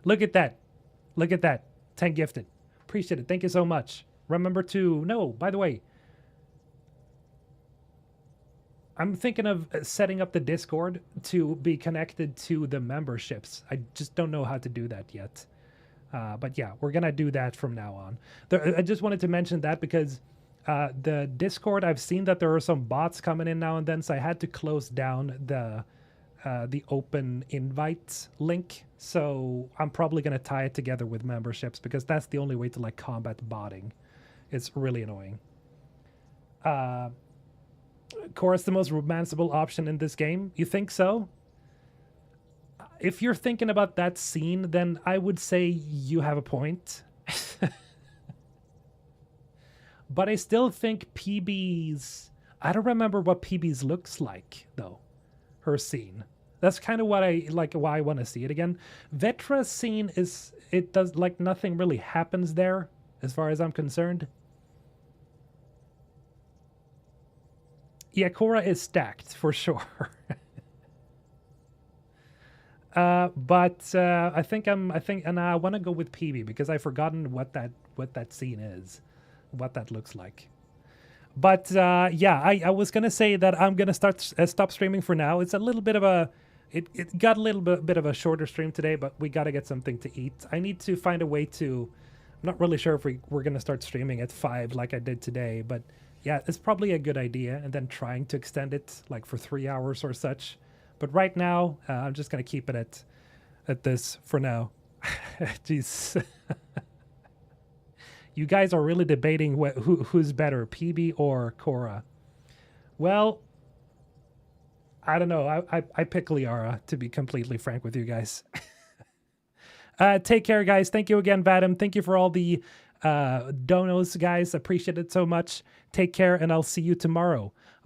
Look at that. Look at that. 10 gifted. Appreciate it. Thank you so much. Remember to... No, by the way, I'm thinking of setting up the Discord to be connected to the memberships. I just don't know how to do that yet. But yeah, we're going to do that from now on. I just wanted to mention that because the Discord, I've seen that there are some bots coming in now and then, so I had to close down the open invite link. So I'm probably going to tie it together with memberships because that's the only way to like combat botting. It's really annoying. Cora's the most romanceable option in this game. You think so? If you're thinking about that scene, then I would say you have a point. But I still think PB's... I don't remember what PB's looks like, though. Her scene. That's kind of what I like. Why I want to see it again. Vetra's scene is... It does... Like, nothing really happens there, as far as I'm concerned. Yeah, Cora is stacked, for sure. But I think and I want to go with PB because I've forgotten what that scene is, what that looks like. But yeah, I was gonna say that I'm gonna stop streaming for now. It's a little bit of a, it got a little bit of a shorter stream today, but we gotta get something to eat. I need to find a way to. I'm not really sure if we're gonna start streaming at 5 like I did today, but yeah, it's probably a good idea. And then trying to extend it like for 3 hours or such. But right now, I'm just going to keep it at this for now. Jeez. You guys are really debating who's better, PB or Cora. Well, I don't know. I pick Liara, to be completely frank with you guys. Take care, guys. Thank you again, Vadim. Thank you for all the donos, guys. Appreciate it so much. Take care, and I'll see you tomorrow.